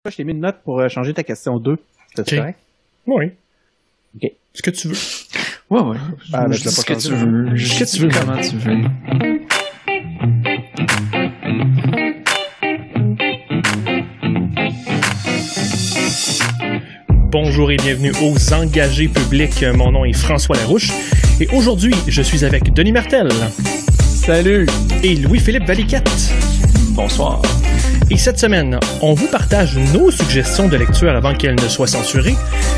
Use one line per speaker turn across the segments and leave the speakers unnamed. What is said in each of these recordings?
Je t'ai mis une note pour changer ta question 2. C'est correct?
Oui.
OK.
Ce que tu veux.
Ouais.
Ce que tu veux.
Ce que tu veux, comment tu veux.
Bonjour et bienvenue aux Engagés publics. Mon nom est François Larouche et aujourd'hui, je suis avec Denis Martel.
Salut!
Et Louis-Philippe Valiquette.
Bonsoir.
Et cette semaine, on vous partage nos suggestions de lecture avant qu'elles ne soient censurées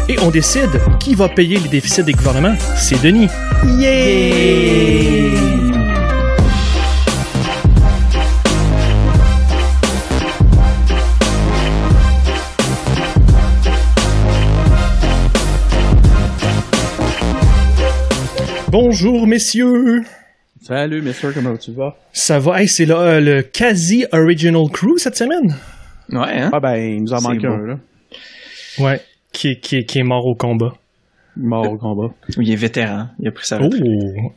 et on décide qui va payer les déficits des gouvernements. C'est Denis. Yeah! Bonjour, messieurs!
Salut, messieurs, comment tu vas?
Ça va? Hey, c'est le quasi original crew cette semaine?
Ouais, hein?
Ah ben, il nous en manque un, là.
Ouais, qui est mort au combat.
Mort au combat.
Il est vétéran, il a pris sa
Oh!
retraite.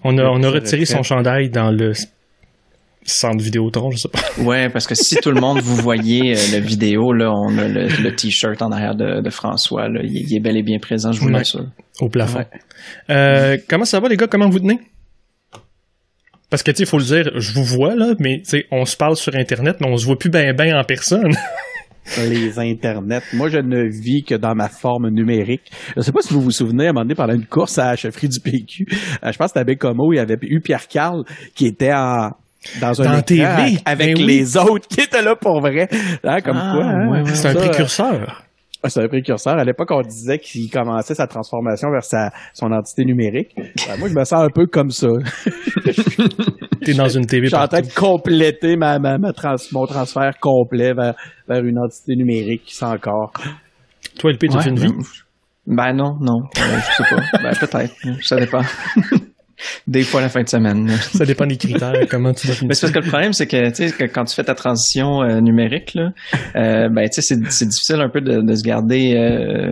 On a retiré son chandail dans le centre Vidéotron, je sais pas.
Ouais, parce que si tout le monde vous voyez la vidéo, là, on a le t-shirt en arrière de François, là. Il est bel et bien présent, je vous l'assure.
Au plafond.
Ouais.
Comment ça va, les gars? Comment vous tenez? Parce que, tu sais, il faut le dire, je vous vois, là, mais, tu sais, on se parle sur Internet, mais on se voit plus ben en personne.
Les internets. Moi, je ne vis que dans ma forme numérique. Je sais pas si vous vous souvenez, à un moment donné, pendant une course à la chefferie du PQ, je pense que c'était à Bécomo, il y avait eu Pierre Carl qui était dans un écran
TV
avec les autres qui étaient là pour vrai. Hein, comme quoi. Hein?
Ouais. C'est un précurseur.
C'est un précurseur. À l'époque, on disait qu'il commençait sa transformation vers son entité numérique. Moi, je me sens un peu comme ça.
T'es dans une TV.
Je suis en train de compléter mon transfert complet vers une entité numérique qui sent encore.
Toi, LP, tu fais une vie?
Ben non. Je sais pas. Ben peut-être. Ça dépend. Des fois la fin de semaine.
Ça dépend des critères, comment tu vas finir.
Mais c'est parce que le problème, c'est que, tu sais, quand tu fais ta transition numérique, là, ben, tu sais, c'est difficile un peu de se garder,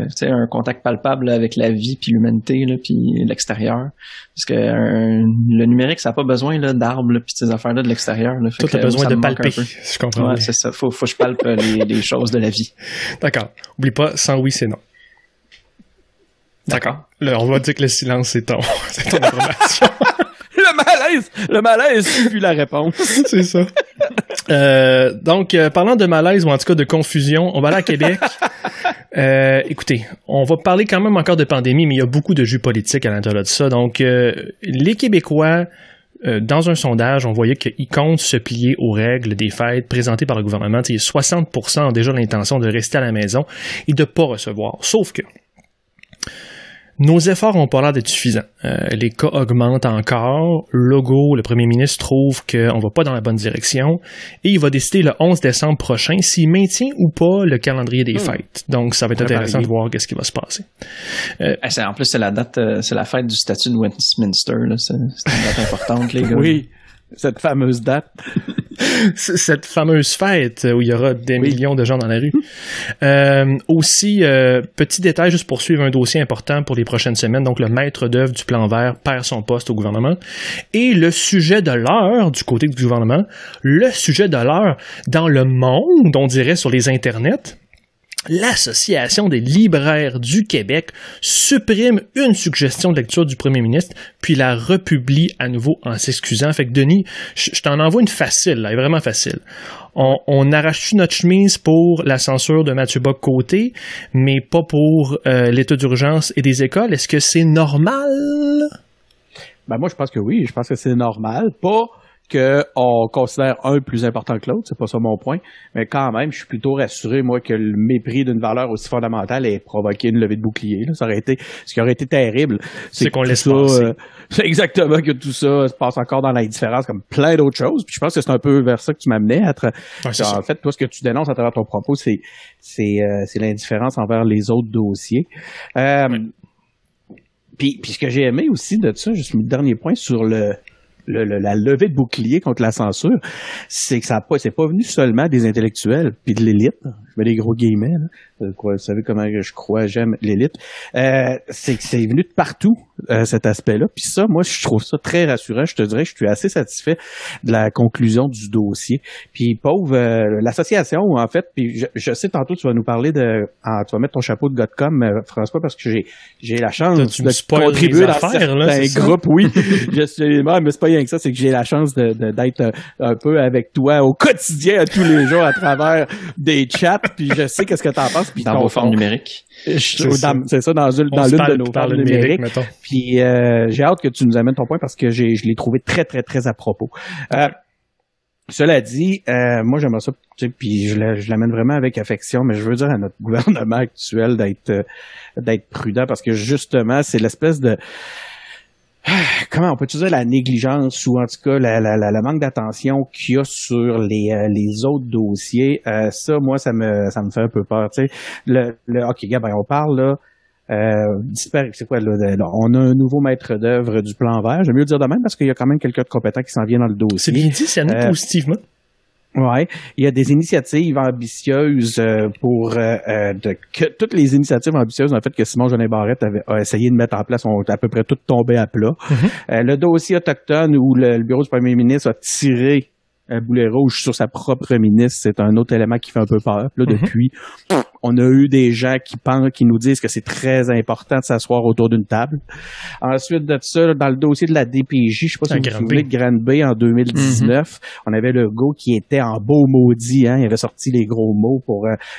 tu sais, un contact palpable là, avec la vie, puis l'humanité, là, puis l'extérieur. Parce que le numérique, ça n'a pas besoin là d'arbres, puis ces affaires-là de l'extérieur. Là.
Toi, t'as besoin de palper, je comprends.
Ouais, c'est ça. Faut que je palpe les choses de la vie.
D'accord. Oublie pas, sans oui, c'est non. D'accord. Là, on va dire que le silence, c'est ton approbation.
Le malaise suit la réponse.
C'est ça. Donc, parlant de malaise, ou en tout cas de confusion, on va aller à Québec. Écoutez, on va parler quand même encore de pandémie, mais il y a beaucoup de jus politique à l'intérieur de ça. Donc, les Québécois, dans un sondage, on voyait qu'ils comptent se plier aux règles des fêtes présentées par le gouvernement. 60% ont déjà l'intention de rester à la maison et de ne pas recevoir. Sauf que nos efforts n'ont pas l'air d'être suffisants. Les cas augmentent encore. Legault, le premier ministre, trouve qu'on ne va pas dans la bonne direction et il va décider le 11 décembre prochain s'il maintient ou pas le calendrier des fêtes. Donc, ça va être intéressant de voir ce qui va se passer.
En plus, c'est la date, c'est la fête du statut de Westminster. Là. C'est une date importante, les gars.
Oui, cette fameuse date.
Cette fameuse fête où il y aura des millions de gens dans la rue. Aussi, petit détail juste pour suivre un dossier important pour les prochaines semaines. Donc, le maître d'œuvre du plan vert perd son poste au gouvernement. Et le sujet de l'heure du côté du gouvernement, le sujet de l'heure dans le monde, on dirait sur les internets, l'Association des libraires du Québec supprime une suggestion de lecture du premier ministre, puis la republie à nouveau en s'excusant. Fait que Denis, je t'en envoie une facile, là, elle est vraiment facile. On arrache-tu notre chemise pour la censure de Mathieu Bock-Côté, mais pas pour l'état d'urgence et des écoles? Est-ce que c'est normal?
Ben moi, je pense que oui. Je pense que c'est normal. Pas qu'on considère un plus important que l'autre, c'est pas ça mon point, mais quand même, je suis plutôt rassuré, moi, que le mépris d'une valeur aussi fondamentale ait provoqué une levée de bouclier. Là. Ce qui aurait été terrible,
c'est qu'on laisse passer.
C'est exactement que tout ça se passe encore dans l'indifférence comme plein d'autres choses. Puis je pense que c'est un peu vers ça que tu m'amenais. En fait, toi, ce que tu dénonces à travers ton propos, c'est l'indifférence envers les autres dossiers. Puis ce que j'ai aimé aussi de ça, juste le dernier point sur la levée de bouclier contre la censure, c'est que c'est pas venu seulement des intellectuels puis de l'élite. je mets des gros guillemets, là. Vous savez comment je crois, j'aime l'élite. C'est que c'est venu de partout, cet aspect-là. Puis ça, moi, je trouve ça très rassurant. Je te dirais que je suis assez satisfait de la conclusion du dossier. Puis pauvre, l'association, en fait, puis je sais tantôt, tu vas nous parler tu vas mettre ton chapeau de gars de com, François, parce que j'ai la chance de contribuer dans certains groupes, oui. Mais c'est pas rien que ça, c'est que j'ai la chance d'être un peu avec toi au quotidien, à tous les jours, à travers des chats, puis je sais qu'est-ce que t'en penses. Puis
dans vos formes numériques.
C'est ça, dans l'une de nos formes numériques. Puis j'ai hâte que tu nous amènes ton point parce que je l'ai trouvé très, très, très à propos. Cela dit, moi j'aimerais ça, puis je l'amène vraiment avec affection, mais je veux dire à notre gouvernement actuel d'être prudent parce que justement, c'est l'espèce de comment on peut dire la négligence ou en tout cas la manque d'attention qu'il y a sur les autres dossiers. Ça, moi, ça me fait un peu peur. Tu sais, ok, gars, on parle là. C'est quoi là? On a un nouveau maître d'œuvre du plan vert. J'aime mieux dire de même parce qu'il y a quand même quelqu'un de compétent qui s'en vient dans le dossier.
C'est bien dit, c'est amené positivement.
Ouais, il y a des initiatives ambitieuses pour toutes les initiatives ambitieuses en fait que Simon Jolin Barrette a essayé de mettre en place ont à peu près toutes tombé à plat. Mm-hmm. Le dossier autochtone où le bureau du premier ministre a tiré un boulet rouge sur sa propre ministre, c'est un autre élément qui fait un peu peur. Là, depuis, on a eu des gens qui nous disent que c'est très important de s'asseoir autour d'une table. Ensuite de ça, dans le dossier de la DPJ, je sais pas si vous vous souvenez de Granby en 2019, on avait le go qui était en beau maudit, hein, il avait sorti les gros mots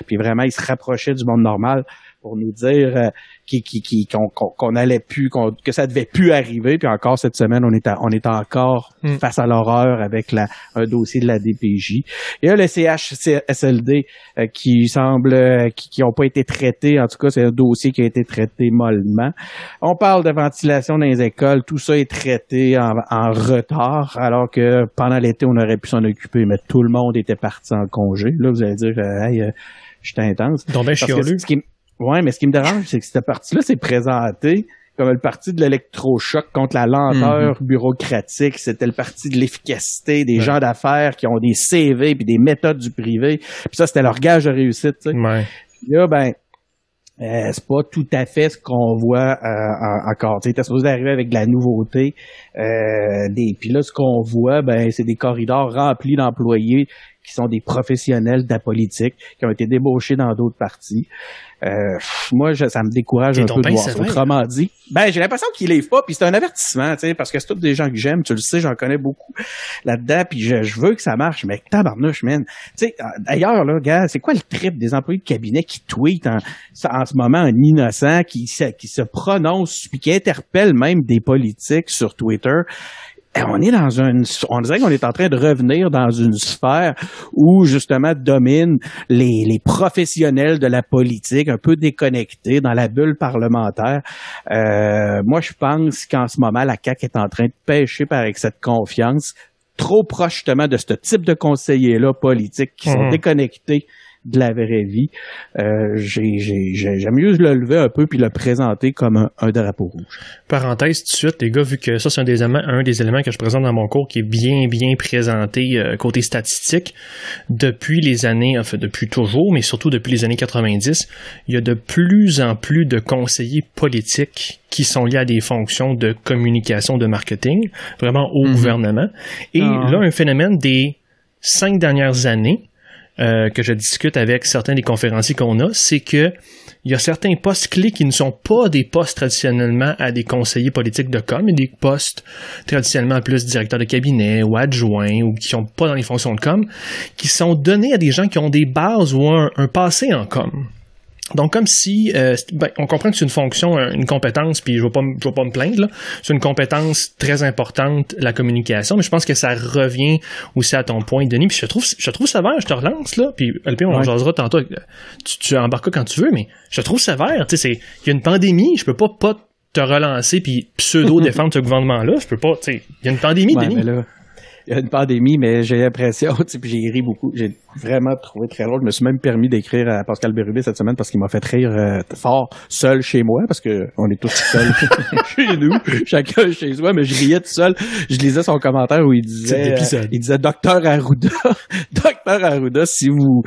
puis vraiment il se rapprochait du monde normal pour nous dire qu'on allait plus, que ça devait plus arriver. Puis encore cette semaine, on est encore face à l'horreur avec un dossier de la DPJ. Il y a le CHSLD qui semble qui ont pas été traités. En tout cas, c'est un dossier qui a été traité mollement. On parle de ventilation dans les écoles. Tout ça est traité en retard, alors que pendant l'été, on aurait pu s'en occuper, mais tout le monde était parti en congé. Là, vous allez dire, hey, je suis intense.
Donc, ben,
ouais, mais ce qui me dérange, c'est que cette partie-là s'est présentée comme le parti de l'électrochoc contre la lenteur bureaucratique. C'était le parti de l'efficacité des gens d'affaires qui ont des CV puis des méthodes du privé. Puis ça, c'était leur gage de réussite, tu sais.
Ouais.
Là, c'est pas tout à fait ce qu'on voit encore. Tu sais, t'es supposé arriver avec de la nouveauté. Puis là, ce qu'on voit, c'est des corridors remplis d'employés qui sont des professionnels de la politique, qui ont été débauchés dans d'autres partis. Moi, ça me décourage un peu de voir ça. Autrement dit, j'ai l'impression qu'ils lèvent pas, puis c'est un avertissement, tu sais, parce que c'est tous des gens que j'aime, tu le sais, j'en connais beaucoup là-dedans, puis je veux que ça marche, mais tabarnouche, man. Tu sais, d'ailleurs, là, gars, c'est quoi le trip des employés de cabinet qui tweetent en ce moment un innocent, qui se prononce, puis qui interpelle même des politiques sur Twitter? On dirait qu'on est en train de revenir dans une sphère où justement dominent les professionnels de la politique, un peu déconnectés dans la bulle parlementaire. Moi, je pense qu'en ce moment, la CAQ est en train de pêcher par excès de confiance, trop proche justement de ce type de conseillers-là politiques qui sont déconnectés de la vraie vie. J'aime mieux le lever un peu puis le présenter comme un drapeau rouge.
Parenthèse tout de suite, les gars, vu que ça, c'est un des éléments que je présente dans mon cours qui est bien, bien présenté côté statistique. Depuis les années, enfin depuis toujours, mais surtout depuis les années 90, il y a de plus en plus de conseillers politiques qui sont liés à des fonctions de communication, de marketing, vraiment au gouvernement. Et là, un phénomène des 5 dernières années, que je discute avec certains des conférenciers qu'on a, c'est que il y a certains postes clés qui ne sont pas des postes traditionnellement à des conseillers politiques de com, mais des postes traditionnellement plus directeurs de cabinet ou adjoints ou qui sont pas dans les fonctions de com, qui sont donnés à des gens qui ont des bases ou un passé en com. Donc, comme si, on comprend que c'est une fonction, une compétence, puis je vais pas me plaindre, là. C'est une compétence très importante, la communication, mais je pense que ça revient aussi à ton point, Denis, puis je trouve sévère, je te relance, là, puis LP, on en jasera tantôt, tu embarques quand tu veux, mais je trouve sévère, tu sais, il y a une pandémie, je peux pas te relancer puis pseudo-défendre ce gouvernement-là, je peux pas, tu sais, il y a une pandémie, Denis.
y a une pandémie, mais j'ai l'impression, tu sais, puis j'ai ri beaucoup. J'ai vraiment trouvé très drôle. Je me suis même permis d'écrire à Pascal Bérubé cette semaine parce qu'il m'a fait rire fort seul chez moi, parce que on est tous seuls chez nous, chacun chez soi, mais je riais tout seul. Je lisais son commentaire où il disait Docteur Arruda, Docteur Arruda, si vous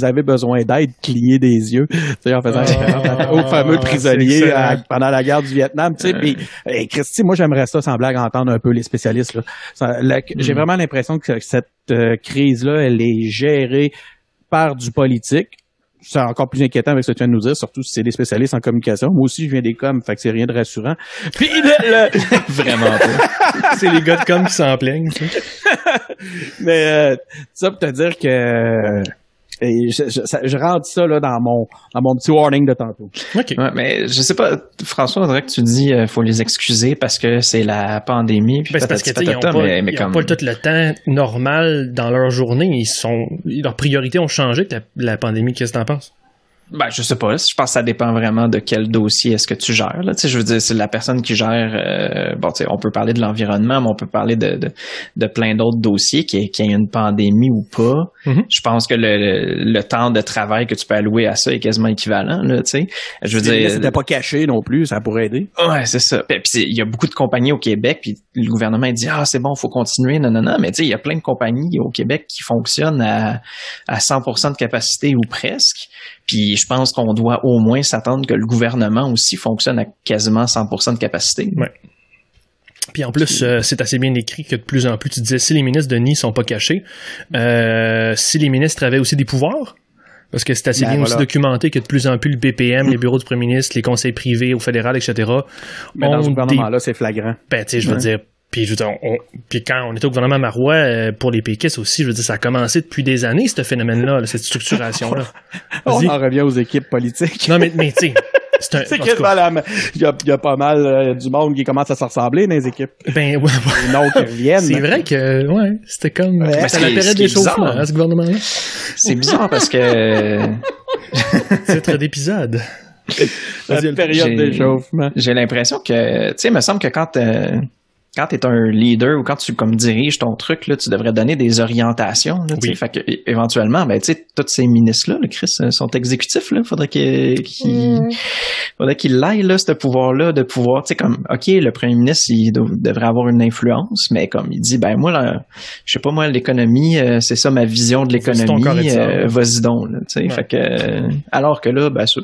avez besoin d'aide, clignez des yeux. Tu sais, en faisant référence au fameux prisonnier pendant la guerre du Vietnam, tu sais. Puis, Christy, moi j'aimerais ça sans blague entendre un peu les spécialistes là. J'ai vraiment l'impression que cette crise-là, elle est gérée par du politique. C'est encore plus inquiétant avec ce que tu viens de nous dire, surtout si c'est des spécialistes en communication. Moi aussi, je viens des coms, fait que c'est rien de rassurant. Puis
Vraiment pas.
C'est les gars de com qui s'en plaignent.
Mais ça pour te dire que je rentre ça là dans mon petit warning de tantôt.
OK. Ouais, mais je sais pas, François, on dirait que tu dis faut les excuser parce que c'est la pandémie. Puis
c'est parce qu'ils n'ont pas tout le temps normal dans leur journée. Leurs priorités ont changé avec la pandémie. Qu'est-ce que t'en penses?
Ben, je sais pas. Je pense que ça dépend vraiment de quel dossier est-ce que tu gères. Là. Tu sais, je veux dire, c'est la personne qui gère. Bon, tu sais, on peut parler de l'environnement, mais on peut parler de plein d'autres dossiers, qu'il y ait une pandémie ou pas. Mm-hmm. Je pense que le temps de travail que tu peux allouer à ça est quasiment équivalent. Là, tu sais, je veux dire,
c'était pas caché non plus, ça pourrait aider.
Ouais, c'est ça. Puis il y a beaucoup de compagnies au Québec, puis le gouvernement dit c'est bon, faut continuer, non. Mais tu sais, il y a plein de compagnies au Québec qui fonctionnent à 100% de capacité ou presque. Puis je pense qu'on doit au moins s'attendre que le gouvernement aussi fonctionne à quasiment 100% de capacité.
Ouais. Puis en plus, c'est assez bien écrit que de plus en plus, tu disais, si les ministres de nid sont pas cachés, si les ministres avaient aussi des pouvoirs, parce que c'est assez bien aussi documenté que de plus en plus le BPM, les bureaux du premier ministre, les conseils privés au fédéral, etc.
Mais dans ce gouvernement-là, c'est flagrant.
Ben, tu sais, je veux dire, puis quand on était au gouvernement Marois, pour les péquistes aussi, je veux dire, ça a commencé depuis des années, ce phénomène-là, cette structuration-là.
On en revient aux équipes politiques.
Non, mais tu sais,
c'est quasiment il y a pas mal du monde qui commence à se ressembler dans les équipes.
Ben, ouais.
Les noms qui reviennent.
C'est vrai que, c'était comme, c'était la période d'échauffement, à ce gouvernement-là.
C'est bizarre parce que...
Titre d'épisode.
La période d'échauffement.
J'ai l'impression que, tu sais, il me semble que quand t'es un leader ou quand tu comme diriges ton truc, là, tu devrais donner des orientations. Là, oui. Fait que éventuellement, ben tu sais, tous ces ministres-là, le Chris, sont exécutifs. Là, faudrait qu'il aille là, ce pouvoir-là de pouvoir, tu sais, comme ok, le premier ministre, il devrait avoir une influence, mais comme il dit, ben moi, là, je sais pas moi, l'écononie, c'est ça ma vision de l'économie. Vas-y donc, tu sais. Fait que alors que là, ben c'est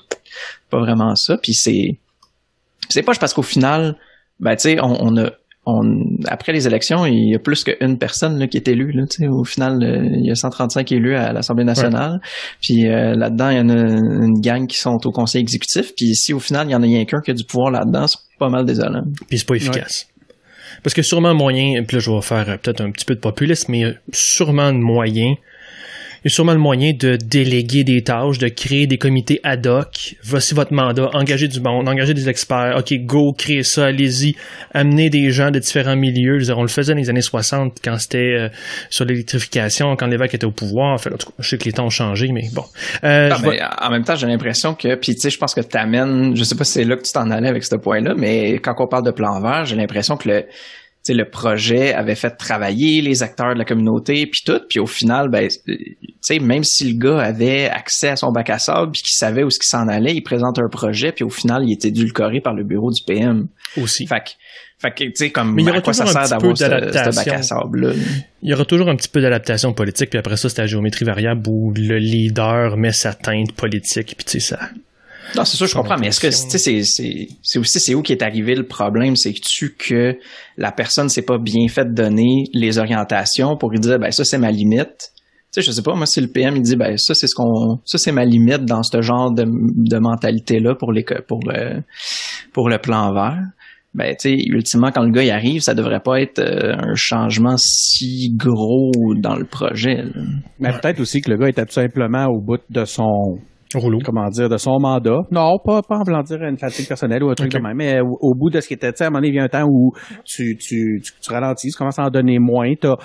pas vraiment ça. Puis c'est pas parce qu'au final, ben tu sais, après les élections, il y a plus qu'une personne là, qui est élue. Là, au final, il y a 135 élus à l'Assemblée nationale. Ouais. Puis là-dedans, il y en a une gang qui sont au conseil exécutif. Puis si au final, il y en a rien qu'un qui a du pouvoir là-dedans, c'est pas mal désolant.
Puis c'est pas efficace. Ouais. Parce que sûrement moyen, puis là je vais faire peut-être un petit peu de populisme, mais sûrement de moyen. Il y a sûrement le moyen de déléguer des tâches, de créer des comités ad hoc. Voici votre mandat, engagez du monde, engagez des experts. OK, go, créez ça, allez-y. Amenez des gens de différents milieux. Je veux dire, on le faisait dans les années 60 quand c'était sur l'électrification, quand l'évêque était au pouvoir. En fait, en tout cas, je sais que les temps ont changé, mais bon.
Mais en même temps, j'ai l'impression que, puis tu sais, je pense que t'amènes, je sais pas si c'est là que tu t'en allais avec ce point-là, mais quand on parle de plan vert, j'ai l'impression que le projet avait fait travailler les acteurs de la communauté puis tout, puis au final, ben, même si le gars avait accès à son bac à sable puis qu'il savait où ce qu'il s'en allait, il présente un projet puis au final, il était édulcoré par le bureau du PM.
Aussi.
Fait que tu sais, comme à quoi ça sert d'avoir ce bac à sable-là?
Il y aura toujours un petit peu d'adaptation politique, puis après ça, c'est la géométrie variable où le leader met sa teinte politique, puis tu sais, ça...
Non, c'est sûr, je comprends, mais est-ce que c'est aussi où qui est arrivé le problème, c'est que la personne s'est pas bien fait donner les orientations pour lui dire ben ça c'est ma limite. Tu sais, je sais pas, moi si le PM il dit ben ça c'est ma limite dans ce genre de mentalité là pour le plan vert. Ben tu sais, ultimement quand le gars y arrive, ça devrait pas être un changement si gros dans le projet. Là.
Mais peut-être aussi que le gars était tout simplement au bout de son comment dire, de son mandat. Non, pas en voulant dire une fatigue personnelle ou un truc de même, mais au bout de ce qui était, tu sais, à un moment donné, il vient un temps où tu ralentis, tu commences à en donner moins, t'as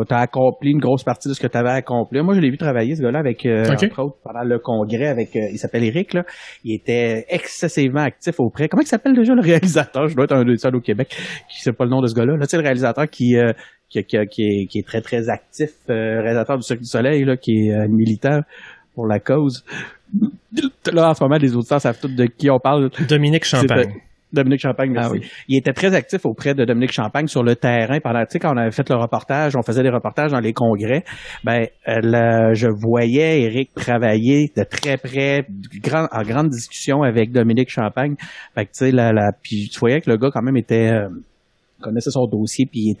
accompli une grosse partie de ce que tu avais accompli. Moi, je l'ai vu travailler, ce gars-là, avec, entre autres, pendant le congrès avec, il s'appelle Eric, là. Il était excessivement actif auprès. Comment il s'appelle déjà le réalisateur? Je dois être un des seuls au Québec qui sait pas le nom de ce gars-là. Là, tu sais, le réalisateur qui est très, très actif, réalisateur du Cirque du Soleil, là, qui est militant pour la cause. Là, en ce moment, les auditeurs savent tous de qui on parle.
Dominique Champagne.
Dominique Champagne, merci.
Ah oui.
Il était très actif auprès de Dominique Champagne sur le terrain pendant, tu sais, quand on avait fait le reportage, on faisait des reportages dans les congrès. Je voyais Éric travailler de très près, en grande discussion avec Dominique Champagne. Fait que, tu sais, puis tu voyais que le gars, quand même, connaissait son dossier puis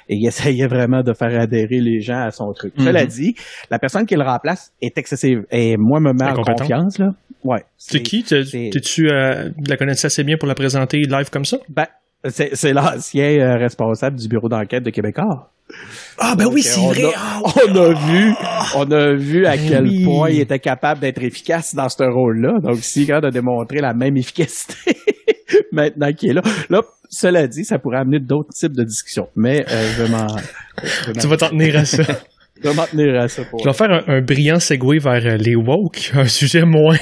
il essayait vraiment de faire adhérer les gens à son truc. Cela dit, la personne qui le remplace est excessive et moi me met en confiance là. Ouais.
C'est qui? Tu la connaissais assez bien pour la présenter live comme ça?
Ben, c'est l'ancien responsable du bureau d'enquête de Québécois.
Ah ben oui, c'est vrai.
On a vu à quel point il était capable d'être efficace dans ce rôle-là. Donc, s'il est capable de démontrer la même efficacité maintenant qu'il est là. Là, cela dit, ça pourrait amener d'autres types de discussions. Mais
tu vas t'en tenir à ça.
Je vais m'en tenir à ça.
Je vais faire un brillant segue vers les woke, un sujet moins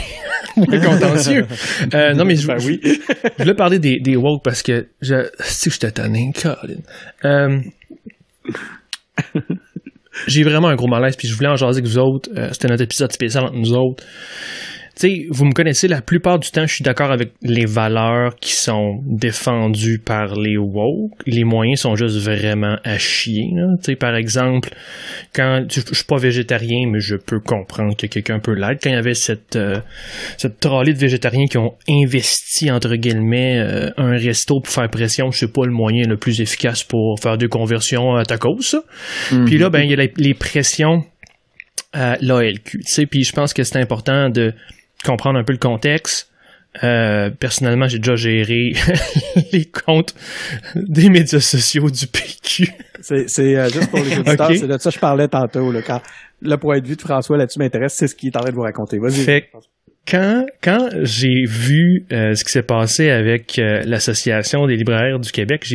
contentieux. Non, mais
oui.
Je voulais parler des woke parce que si je t'ai tanné, Colin. J'ai vraiment un gros malaise, puis je voulais en jaser avec vous autres. C'était notre épisode spécial entre nous autres. Tu sais, vous me connaissez, la plupart du temps, je suis d'accord avec les valeurs qui sont défendues par les woke. Les moyens sont juste vraiment à chier. Tu sais, par exemple, je suis pas végétarien, mais je peux comprendre que quelqu'un peut l'être. Quand il y avait cette trolley de végétariens qui ont investi, entre guillemets, un resto pour faire pression, je sais pas le moyen le plus efficace pour faire des conversions à tacos, ça. Mm-hmm. Puis là, ben, il y a les pressions à l'ALQ. Tu sais, puis je pense que c'est important de comprendre un peu le contexte. Personnellement, j'ai déjà géré les comptes des médias sociaux du PQ.
C'est juste pour les auditeurs, okay. C'est de ça que je parlais tantôt. Là, quand le point de vue de François là-dessus m'intéresse, c'est ce qu'il est en train de vous raconter. Vas-y.
Fait quand j'ai vu ce qui s'est passé avec l'Association des libraires du Québec,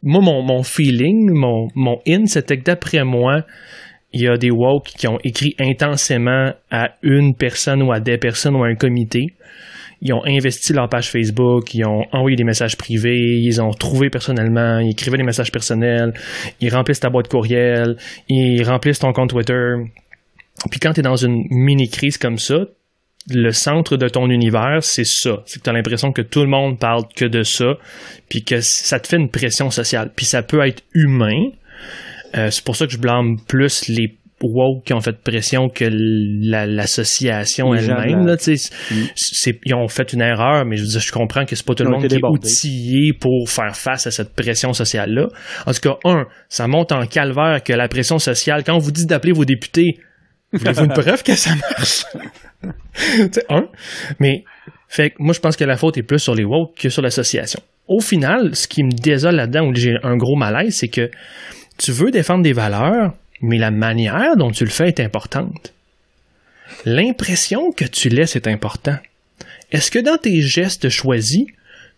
mon feeling, mon in, c'était que d'après moi, il y a des woke qui ont écrit intensément à une personne ou à des personnes ou à un comité. Ils ont investi leur page Facebook, ils ont envoyé des messages privés, ils ont trouvé personnellement, ils écrivaient des messages personnels, ils remplissent ta boîte courriel, ils remplissent ton compte Twitter. Puis quand tu es dans une mini-crise comme ça, le centre de ton univers, c'est ça. C'est que tu as l'impression que tout le monde parle que de ça, puis que ça te fait une pression sociale. Puis ça peut être humain. C'est pour ça que je blâme plus les woke qui ont fait pression que l'association elle-même. Là, ils ont fait une erreur, mais je veux dire, je comprends que c'est pas tout le monde qui est outillé pour faire face à cette pression sociale-là. En tout cas, ça monte en calvaire que la pression sociale, quand on vous dit d'appeler vos députés, voulez-vous une preuve que ça marche? Mais fait que moi, je pense que la faute est plus sur les woke que sur l'association. Au final, ce qui me désole là-dedans, où j'ai un gros malaise, c'est que tu veux défendre des valeurs, mais la manière dont tu le fais est importante. L'impression que tu laisses est important. Est-ce que dans tes gestes choisis,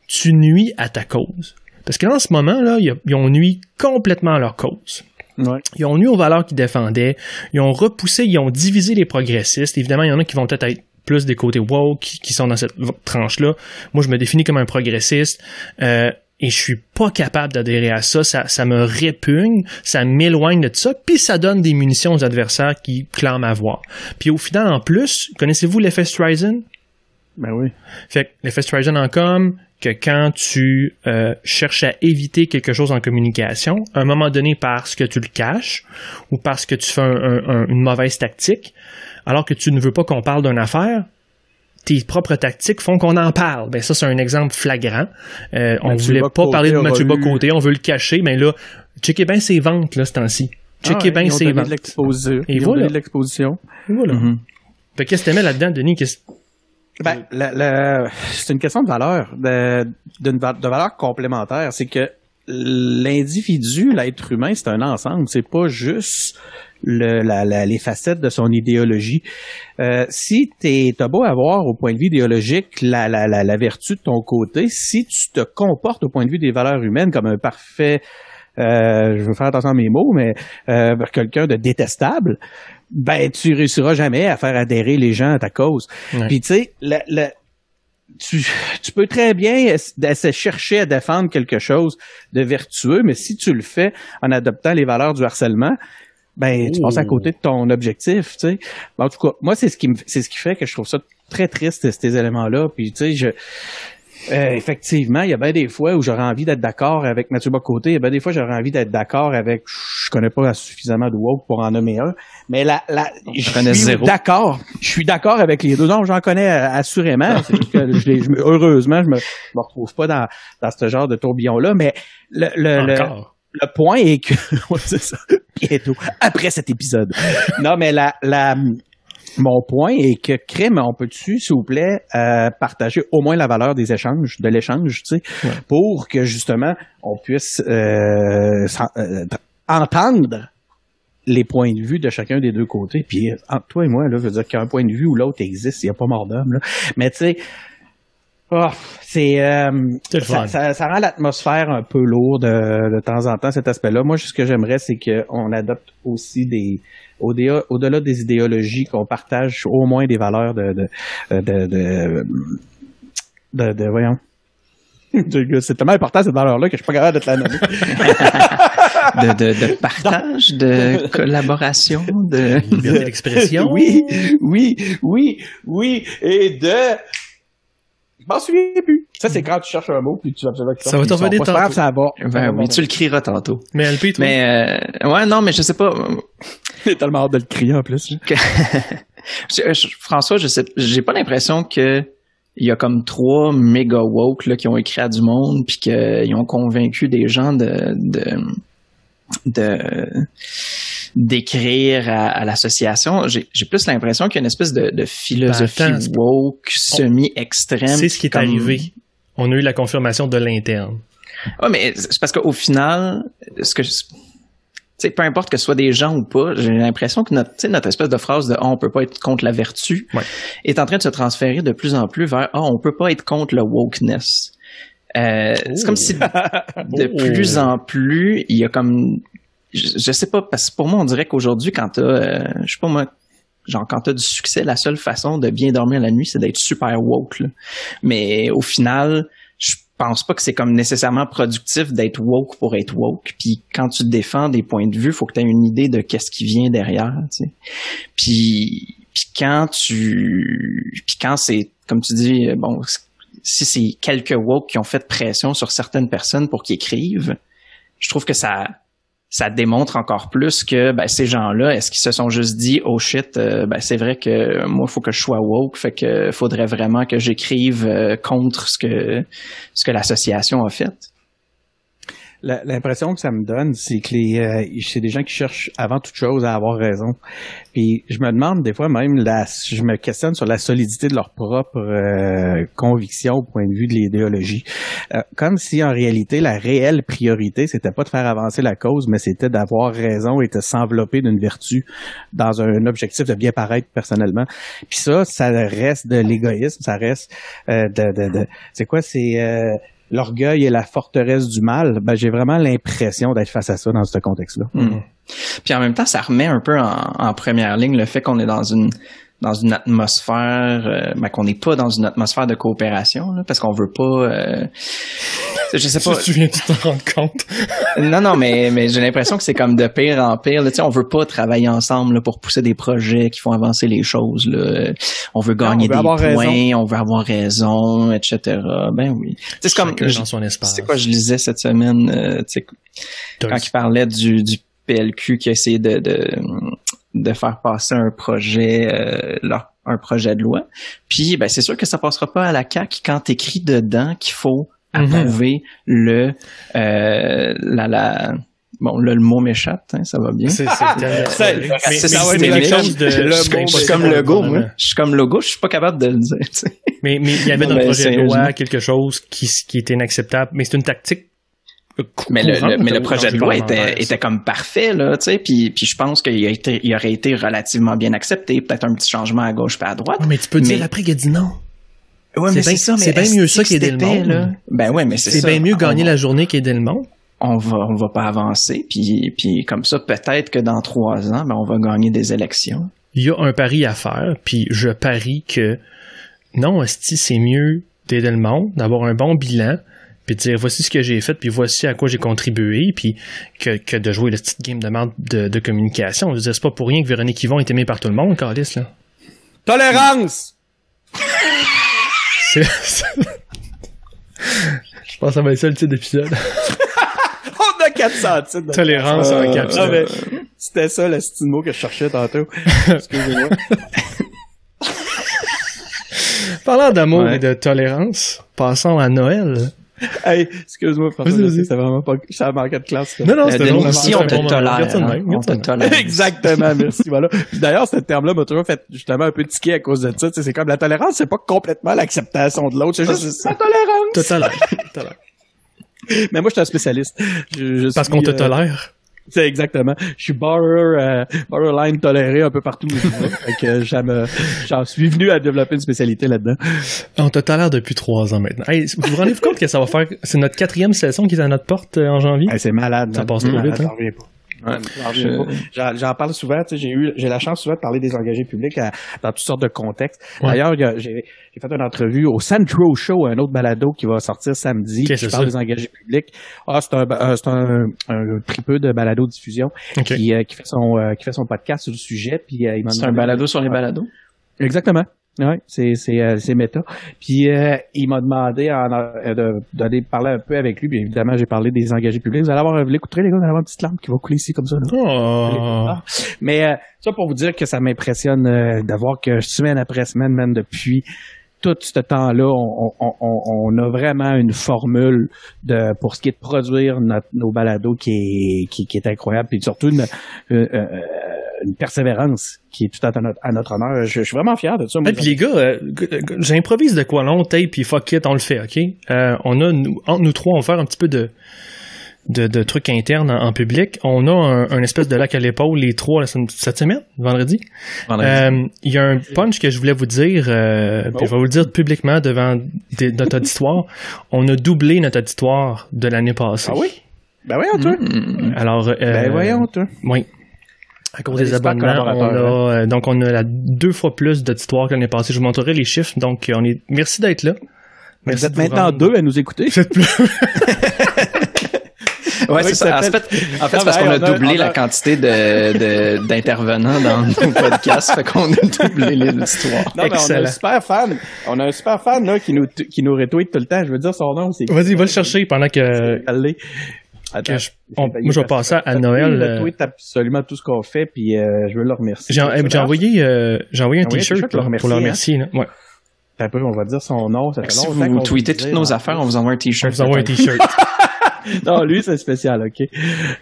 tu nuis à ta cause? Parce que dans ce moment-là, ils ont nui complètement à leur cause.
Ouais.
Ils ont nui aux valeurs qu'ils défendaient, ils ont repoussé, ils ont divisé les progressistes. Évidemment, il y en a qui vont peut-être être plus des côtés woke, qui sont dans cette tranche-là. Moi, je me définis comme un progressiste. Et je suis pas capable d'adhérer à ça. Ça me répugne, ça m'éloigne de ça, puis ça donne des munitions aux adversaires qui clament avoir. Puis au final, en plus, connaissez-vous l'effet Streisand?
Ben oui.
Fait que l'effet Streisand en com, que quand tu cherches à éviter quelque chose en communication, à un moment donné parce que tu le caches ou parce que tu fais une mauvaise tactique, alors que tu ne veux pas qu'on parle d'une affaire, tes propres tactiques font qu'on en parle. Ben ça, c'est un exemple flagrant. On voulait pas parler de Mathieu Bocoté, on veut le cacher, mais là, checkez bien ses ventes, là, ce temps-ci. Checkez bien ses ventes.
Ils ont donné de l'exposition.
Et voilà. Mm-hmm. Fait qu'est-ce que t'aimais là-dedans, Denis?
C'est une question de valeur, de valeur complémentaire. C'est que l'individu, l'être humain, c'est un ensemble. C'est pas juste les facettes de son idéologie. Si t'as beau avoir au point de vue idéologique la vertu de ton côté, si tu te comportes au point de vue des valeurs humaines comme un parfait, je veux faire attention à mes mots, mais quelqu'un de détestable, ben tu réussiras jamais à faire adhérer les gens à ta cause. Ouais. Puis tu sais, tu peux très bien chercher à défendre quelque chose de vertueux, mais si tu le fais en adoptant les valeurs du harcèlement, ben tu passes à côté de ton objectif, tu sais. En tout cas, moi c'est ce qui fait que je trouve ça très triste, ces éléments-là. Puis tu sais, effectivement, il y a bien des fois où j'aurais envie d'être d'accord avec Mathieu Bock-Côté, il y a bien des fois j'aurais envie d'être d'accord avec, je connais pas suffisamment de woke pour en nommer un, mais je suis d'accord avec les deux. Non, j'en connais assurément. C'est que heureusement, je me retrouve pas dans ce genre de tourbillon-là, mais le point est que ouais, c'est ça, bientôt, après cet épisode. Non, mais mon point est que, crème, on peut-tu, s'il vous plaît, partager au moins la valeur de l'échange, tu sais, ouais, pour que, justement, on puisse entendre les points de vue de chacun des deux côtés. Puis, entre toi et moi, là, je veux dire qu'un point de vue ou l'autre existe, il n'y a pas mort d'homme, là. Mais, tu sais, ça rend l'atmosphère un peu lourde de temps en temps, cet aspect-là. Moi, ce que j'aimerais, c'est qu'on adopte aussi au-delà des idéologies, qu'on partage au moins des valeurs voyons. C'est tellement important, cette valeur-là, que je suis pas capable de te la nommer.
de partage, de collaboration, de
liberté d'expression.
Oui, et de... Je m'en souviens plus. Ça, c'est quand tu cherches un mot puis tu vas absolument que
ça va t'en venir tantôt.
Ça va.
Ben oui, tu le crieras tantôt.
Mais LP, toi?
Mais, ouais, non, mais je sais pas.
J'ai tellement hâte de le crier en plus.
François, j'ai pas l'impression que il y a comme 3 méga woke, là, qui ont écrit à du monde puis qu'ils ont convaincu des gens d'écrire à l'association. J'ai plus l'impression qu'il y a une espèce de philosophie woke semi-extrême.
C'est ce qui est arrivé. On a eu la confirmation de l'interne.
Ouais, mais c'est parce qu'au final, peu importe que ce soit des gens ou pas, j'ai l'impression que notre espèce de phrase de on peut pas être contre la vertu, ouais, est en train de se transférer de plus en plus vers on peut pas être contre le wokeness. C'est comme si de plus en plus, il y a comme... Je sais pas, parce que pour moi, on dirait qu'aujourd'hui, quand t'as, je sais pas moi, genre quand t'as du succès, la seule façon de bien dormir la nuit, c'est d'être super woke, là. Mais au final, je pense pas que c'est comme nécessairement productif d'être woke pour être woke. Puis quand tu défends des points de vue, faut que tu aies une idée de qu'est-ce qui vient derrière, tu sais. Puis quand c'est, comme tu dis, bon, si c'est quelques woke qui ont fait pression sur certaines personnes pour qu'ils écrivent, je trouve que ça démontre encore plus que ces gens-là, est-ce qu'ils se sont juste dit oh shit, c'est vrai que moi il faut que je sois woke, fait que faudrait vraiment que j'écrive contre ce que l'association a fait.
L'impression que ça me donne, c'est que c'est des gens qui cherchent avant toute chose à avoir raison. Puis je me demande des fois même, je me questionne sur la solidité de leur propre conviction au point de vue de l'idéologie. Comme si en réalité la réelle priorité, c'était pas de faire avancer la cause, mais c'était d'avoir raison et de s'envelopper d'une vertu dans un objectif de bien paraître personnellement. Puis ça reste de l'égoïsme, ça reste c'est quoi, l'orgueil est la forteresse du mal. J'ai vraiment l'impression d'être face à ça dans ce contexte-là.
Mmh. Puis en même temps, ça remet un peu en première ligne le fait qu'on est dans une atmosphère, qu'on n'est pas dans une atmosphère de coopération, là, parce qu'on veut pas... je sais pas...
Tu viens de t'en rendre compte?
Non, mais j'ai l'impression que c'est comme de pire en pire. Là, on veut pas travailler ensemble là, pour pousser des projets qui font avancer les choses. Là. On veut gagner des points, on veut avoir raison, etc. Ben oui. C'est comme...
dans son espace.
C'est quoi je lisais cette semaine, quand il parlait du PLQ qui a essayé de faire passer un projet de loi. Puis c'est sûr que ça passera pas à la CAQ quand t'écris dedans qu'il faut approuver le mot m'échappe, hein, ça va bien.
C'est
je suis comme Legault, moi. Je suis comme Legault, je suis pas capable de le dire. T'sais.
Mais il y avait dans le projet de loi quelque chose qui était inacceptable. Mais c'est une tactique
Mais le projet de loi était comme parfait, là, tu sais, puis je pense qu'il aurait été relativement bien accepté, peut-être un petit changement à gauche et à droite.
Ouais, mais tu peux dire après qu'il a dit non.
Ouais, mais c'est ça, mais
c'est bien mieux ça qu'aider le monde.
Là? Ben ouais, mais
c'est bien mieux gagner la journée qu'aider le monde.
On va pas avancer, puis comme ça, peut-être que dans 3 ans, on va gagner des élections.
Il y a un pari à faire, puis je parie que non, esti, c'est mieux d'aider le monde, d'avoir un bon bilan, puis de dire voici ce que j'ai fait, puis voici à quoi j'ai contribué, puis que de jouer le petite game de merde de communication. Je veux dire, c'est pas pour rien que Véronique Yvon est aimée par tout le monde, Carlis, là.
Tolérance!
Je pense que ça va être ça le titre d'épisode.
On a 400 titres.
Tolérance en caps.
Ah, mais c'était ça le style mot que je cherchais tantôt. Excusez-moi.
Parlant d'amour et de tolérance, passons à Noël.
Hey, excuse-moi, François, c'était vraiment pas... Ça manquait de classe. Là.
Non, c'était
bon. Ici, on te tolère. On te tolère.
Exactement, merci, voilà. D'ailleurs, ce terme-là m'a toujours fait justement un peu tiquer à cause de ça. C'est comme la tolérance, c'est pas complètement l'acceptation de l'autre, c'est juste la tolérance.
Tolère.
Mais moi, je suis un spécialiste.
Parce qu'on te tolère.
C'est exactement. Je suis borderline toléré un peu partout. Fait que j'en suis venu à développer une spécialité là-dedans.
On te tolère depuis 3 ans maintenant. Hey, vous vous rendez compte que ça va faire... C'est notre 4e saison qui est à notre porte en janvier?
Hey, c'est malade.
Ça passe trop vite.
J'en reviens pas. J'en parle souvent, tu sais, j'ai la chance souvent de parler des engagés publics dans toutes sortes de contextes. Ouais. D'ailleurs, j'ai fait une entrevue au Centro Show, un autre balado qui va sortir samedi. Je parle des engagés publics. C'est un tripeux de balado diffusion qui fait son podcast sur le sujet. Puis
c'est un balado sur les balados.
Exactement. Ouais, c'est méta. Puis il m'a demandé d'aller parler un peu avec lui. Puis évidemment, j'ai parlé des engagés publics. Vous l'écouterez, les gars, vous allez avoir une petite lampe qui va couler ici comme ça. Là.
Oh.
Mais ça pour vous dire que ça m'impressionne de voir que semaine après semaine, même depuis tout ce temps-là, on a vraiment une formule pour ce qui est de produire nos balados qui est incroyable. Puis surtout une persévérance qui est tout à notre honneur. Je suis vraiment fier de ça.
Et puis les gars, j'improvise de quoi long, tape, puis fuck it, on le fait, OK? Entre nous trois, on va faire un petit peu de trucs internes en public. On a un espèce de lac à l'épaule, les trois, cette semaine, vendredi. Il y a un punch que je voulais vous dire, puis je vais vous le dire publiquement devant notre auditoire. On a doublé notre auditoire de l'année passée.
Ah oui? Ben voyons, toi.
Alors,
voyons, toi.
Oui. À cause des abonnements, donc on a 2 fois plus d'auditoire que l'année passée. Je vous montrerai les chiffres. Donc, merci d'être là.
Merci. Vous êtes maintenant 2 à nous écouter.
Vous êtes plus.
Ouais, c'est ça. En fait, c'est parce qu'on a doublé la quantité d'intervenants dans nos podcasts, fait qu'on a doublé l'histoire.
Non, mais on a un super fan. On a un super fan là qui nous retweet tout le temps. Je veux dire son nom, c'est.
Vas-y, va le chercher pendant que.
Attends,
moi, je vais passer à Noël.
Le tweet absolument tout ce qu'on fait, puis je veux le remercier.
J'ai envoyé un t-shirt pour le remercier. Hein? Ouais.
Un peu, on va dire son nom. Ça fait
si vous tweetez toutes nos affaires, on vous envoie un t-shirt.
On vous envoie un t-shirt.
Non, lui, c'est spécial, OK.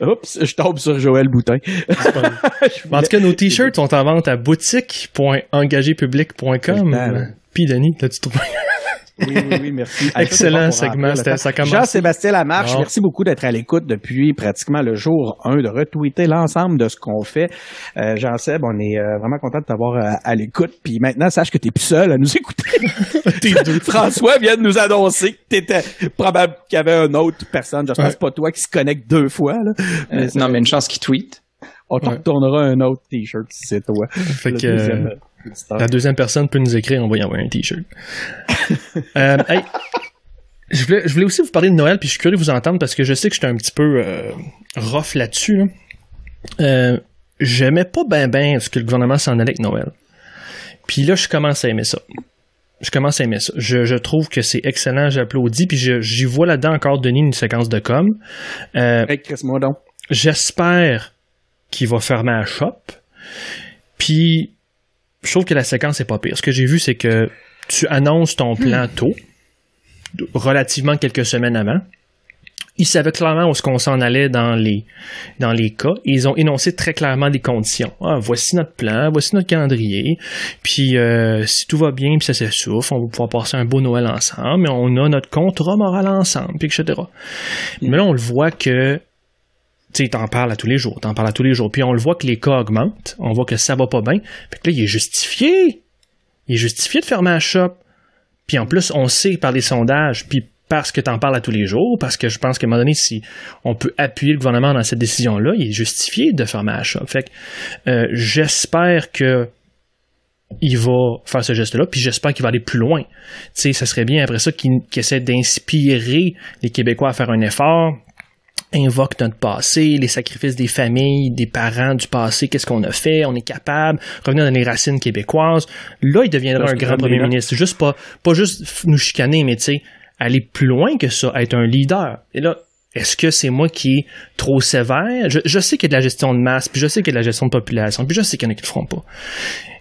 Oups, je tombe sur Joël Boutin.
En tout cas, nos t-shirts sont en vente à boutique.engagépublic.com. Puis, Denis, là, tu trouves...
Oui, merci.
Excellent segment, ça commence.
Jean-Sébastien Lamarche, merci beaucoup d'être à l'écoute depuis pratiquement le jour 1, de retweeter l'ensemble de ce qu'on fait. Jean-Seb, on est vraiment content de t'avoir à l'écoute. Puis maintenant, sache que t'es plus seul à nous écouter. François vient de nous annoncer que t'étais probable qu'il y avait une autre personne. J'espère que c'est pas toi qui se connecte 2 fois. Là.
Non, mais une chance qu'il tweet.
On te retournera un autre t-shirt si c'est toi.
Fait que la deuxième personne peut nous écrire, on va y envoyer un t-shirt. Hey, je voulais aussi vous parler de Noël, puis je suis curieux de vous entendre parce que je sais que j'étais un petit peu rough là-dessus. Là. J'aimais pas ben ce que le gouvernement s'en allait avec Noël. Puis là, je commence à aimer ça. Je trouve que c'est excellent, j'applaudis, puis j'y vois là-dedans encore, Denis, une séquence de com.
Chris-moi donc.
J'espère qu'il va fermer la shop. Puis, je trouve que la séquence est pas pire. Ce que j'ai vu, c'est que tu annonces ton plan tôt, relativement quelques semaines avant. Ils savaient clairement où est-ce qu'on s'en allait dans les cas. Et ils ont énoncé très clairement des conditions. Voici notre plan, voici notre calendrier. Puis si tout va bien, puis ça s'essouffle, on va pouvoir passer un beau Noël ensemble. Mais on a notre contrat moral ensemble, puis etc. Mais là, on le voit que tu sais, t'en parles à tous les jours. Puis on le voit que les cas augmentent. On voit que ça va pas bien. Fait que là, il est justifié. Il est justifié de fermer la shop. Puis en plus, on sait par les sondages, puis parce que t'en parles à tous les jours, parce que je pense qu'à un moment donné, si on peut appuyer le gouvernement dans cette décision-là, il est justifié de fermer la shop. Fait que j'espère que il va faire ce geste-là, puis j'espère qu'il va aller plus loin. Tu sais, ça serait bien après ça qu'il essaie d'inspirer les Québécois à faire un effort, invoque notre passé, les sacrifices des familles, des parents du passé, qu'est-ce qu'on a fait, on est capable, revenir dans les racines québécoises. Là, il deviendra un grand premier ministre. Juste pas juste nous chicaner, mais tu sais, aller plus loin que ça, être un leader. Et là, est-ce que c'est moi qui est trop sévère? Je sais qu'il y a de la gestion de masse, puis je sais qu'il y a de la gestion de population, puis je sais qu'il y en a qui le feront pas.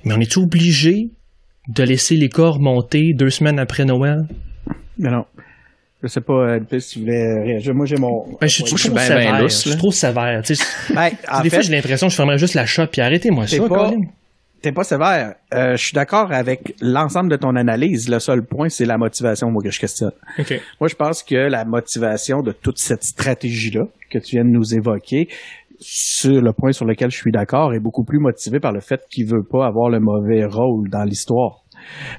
Mais on est obligé de laisser les corps monter 2 semaines après Noël?
Mais non. Je sais pas, si tu voulais réagir. Moi, j'ai mon...
je suis trop sévère. Je suis trop sévère. Des fois, j'ai l'impression que je fermerais juste la shop, puis arrêtez-moi ça, Colin.
T'es pas sévère. Je suis d'accord avec l'ensemble de ton analyse. Le seul point, c'est la motivation, moi, que je questionne.
Okay.
Moi, je pense que la motivation de toute cette stratégie-là que tu viens de nous évoquer, sur le point sur lequel je suis d'accord, est beaucoup plus motivée par le fait qu'il veut pas avoir le mauvais rôle dans l'histoire.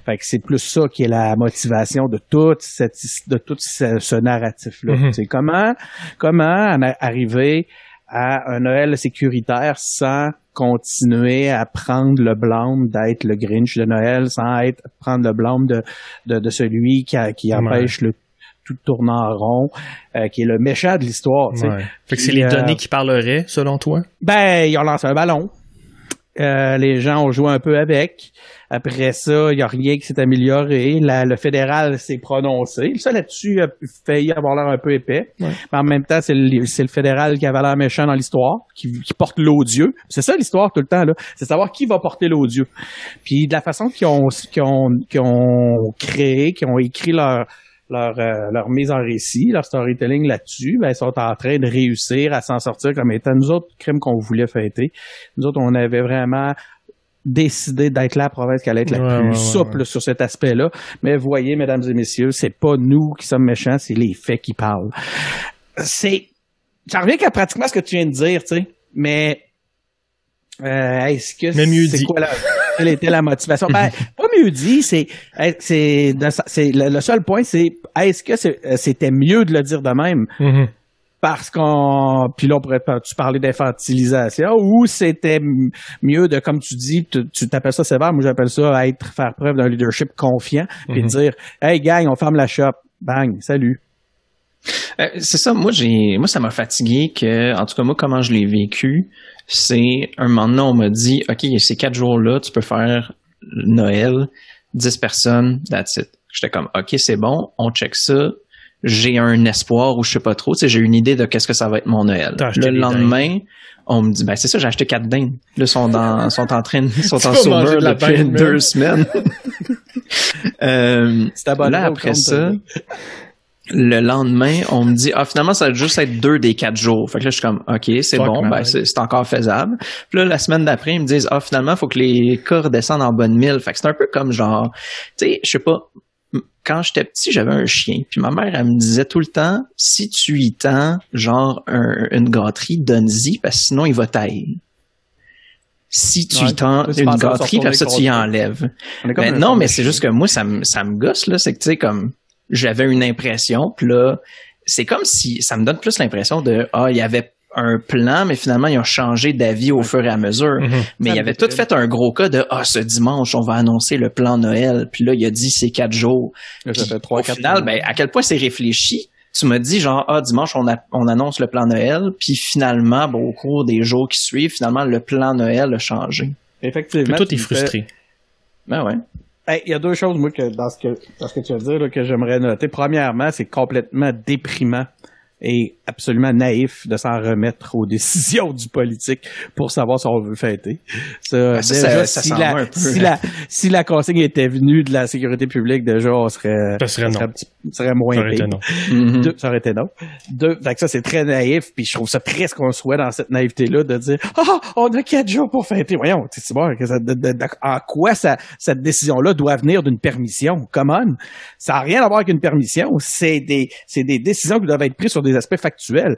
Fait que c'est plus ça qui est la motivation de tout ce narratif-là.
Mm-hmm.
C'est comment arriver à un Noël sécuritaire sans continuer à prendre le blâme d'être le Grinch de Noël, sans prendre le blâme de celui qui empêche le tout tournant en rond, qui est le méchant de l'histoire.
Ouais. Fait que c'est les données qui parleraient, selon toi?
Ben, ils ont lancé un ballon. Les gens ont joué un peu avec. Après ça, il n'y a rien qui s'est amélioré. Le fédéral s'est prononcé. Ça, là-dessus, a failli avoir l'air un peu épais. Ouais. Mais en même temps, c'est le fédéral qui avait l'air méchant dans l'histoire, qui porte l'odieux. C'est ça l'histoire tout le temps, là. C'est savoir qui va porter l'odieux. Puis de la façon qu'ils ont créé, qu'ils ont écrit leur mise en récit, leur storytelling là-dessus, ben, ils sont en train de réussir à s'en sortir comme étant nous autres crimes qu'on voulait fêter. Nous autres, on avait vraiment décidé d'être la province qui allait être la plus souple sur cet aspect-là. Mais voyez, mesdames et messieurs, c'est pas nous qui sommes méchants, c'est les faits qui parlent. J'en reviens qu'à pratiquement ce que tu viens de dire, tu sais, mais est-ce que c'est quoi quelle était la motivation? Ben, pas mieux dit, c'est le seul point, c'est est-ce que c'était mieux de le dire de même? Mm-hmm. Parce puis là, on pourrait-tu parler d'infantilisation, ou c'était mieux de, comme tu dis, tu t'appelles ça sévère, moi j'appelle ça faire preuve d'un leadership confiant, puis dire, hey gang, on ferme la shop, bang, salut.
C'est ça, moi ça m'a fatigué que, en tout cas moi, comment je l'ai vécu, c'est un moment donné, on m'a dit, OK, ces 4 jours-là, tu peux faire Noël, 10 personnes, that's it. J'étais comme, OK, c'est bon, on check ça. J'ai un espoir ou je sais pas trop, tu sais, j'ai une idée de qu'est-ce que ça va être mon Noël. Le lendemain, on me dit, ben c'est ça, j'ai acheté 4 dindes. Là, sont en sauveur depuis 2 semaines. Là, après ça, le lendemain, on me dit, finalement, ça va juste être 2 des 4 jours. Fait que là, je suis comme, OK, c'est bon, ben c'est encore faisable. Puis là, la semaine d'après, ils me disent, finalement, il faut que les cas redescendent en bonne mille. Fait que c'est un peu comme genre, tu sais, je sais pas, quand j'étais petit, j'avais un chien. Puis ma mère, elle me disait tout le temps, si tu y tends, genre, une gâterie, donne-y, parce que sinon, il va tailler. Si tu y tends une gâterie, puis ça, tu y enlèves. Ben, non, mais c'est juste que moi, ça me gosse, là. C'est que, tu sais, comme, j'avais une impression, puis là, c'est comme si, ça me donne plus l'impression de, il y avait un plan, mais finalement, ils ont changé d'avis au fur et à mesure. Mm-hmm. Mais il avait tout fait un gros cas de, ce dimanche, on va annoncer le plan Noël. Puis là, il a dit, c'est 4 jours. Puis, au final, ben, à quel point c'est réfléchi. Tu m'as dit, genre, dimanche, on annonce le plan Noël. Puis finalement, au cours des jours qui suivent, finalement, le plan Noël a changé.
Effectivement.
Puis toi, t'es frustré.
Ben ouais.
Il y a 2 choses, moi, que dans ce que tu vas dire, là, que j'aimerais noter. Premièrement, c'est complètement déprimant est absolument naïf de s'en remettre aux décisions du politique pour savoir si on veut fêter. Ça si la consigne était venue de la sécurité publique, déjà, on serait...
Ça serait
moins pire.
non.
Ça aurait été non. Fait que ça, c'est très naïf, puis je trouve ça presque qu'on soit dans cette naïveté-là de dire « Ah, on a 4 jours pour fêter. » Voyons, c'est bon, en quoi cette décision-là doit venir d'une permission? Come on! Ça n'a rien à voir avec une permission. C'est des décisions qui doivent être prises sur des aspects factuels.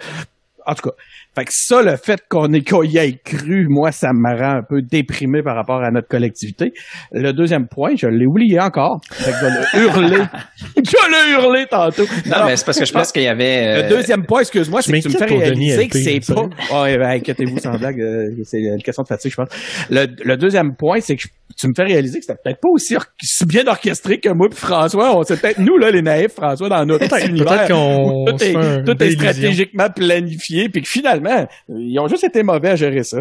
En tout cas, fait que ça, le fait qu'on y ait cru, moi, ça me rend un peu déprimé par rapport à notre collectivité. Le deuxième point, je l'ai oublié encore. Fait que je vais le hurler tantôt.
Non, mais c'est parce que je pense qu'il y avait...
Le deuxième point, excuse-moi, c'est que tu me fais réaliser que c'est pas... inquiétez-vous, sans blague, c'est une question de fatigue, je pense. Le deuxième point, c'est que tu me fais réaliser que c'était peut-être pas aussi bien orchestré que moi puis François. C'est peut-être nous, là, les naïfs, François, dans notre univers.
Peut-être qu'on
tout est stratégiquement planifié, puis que finalement, ils ont juste été mauvais à gérer ça.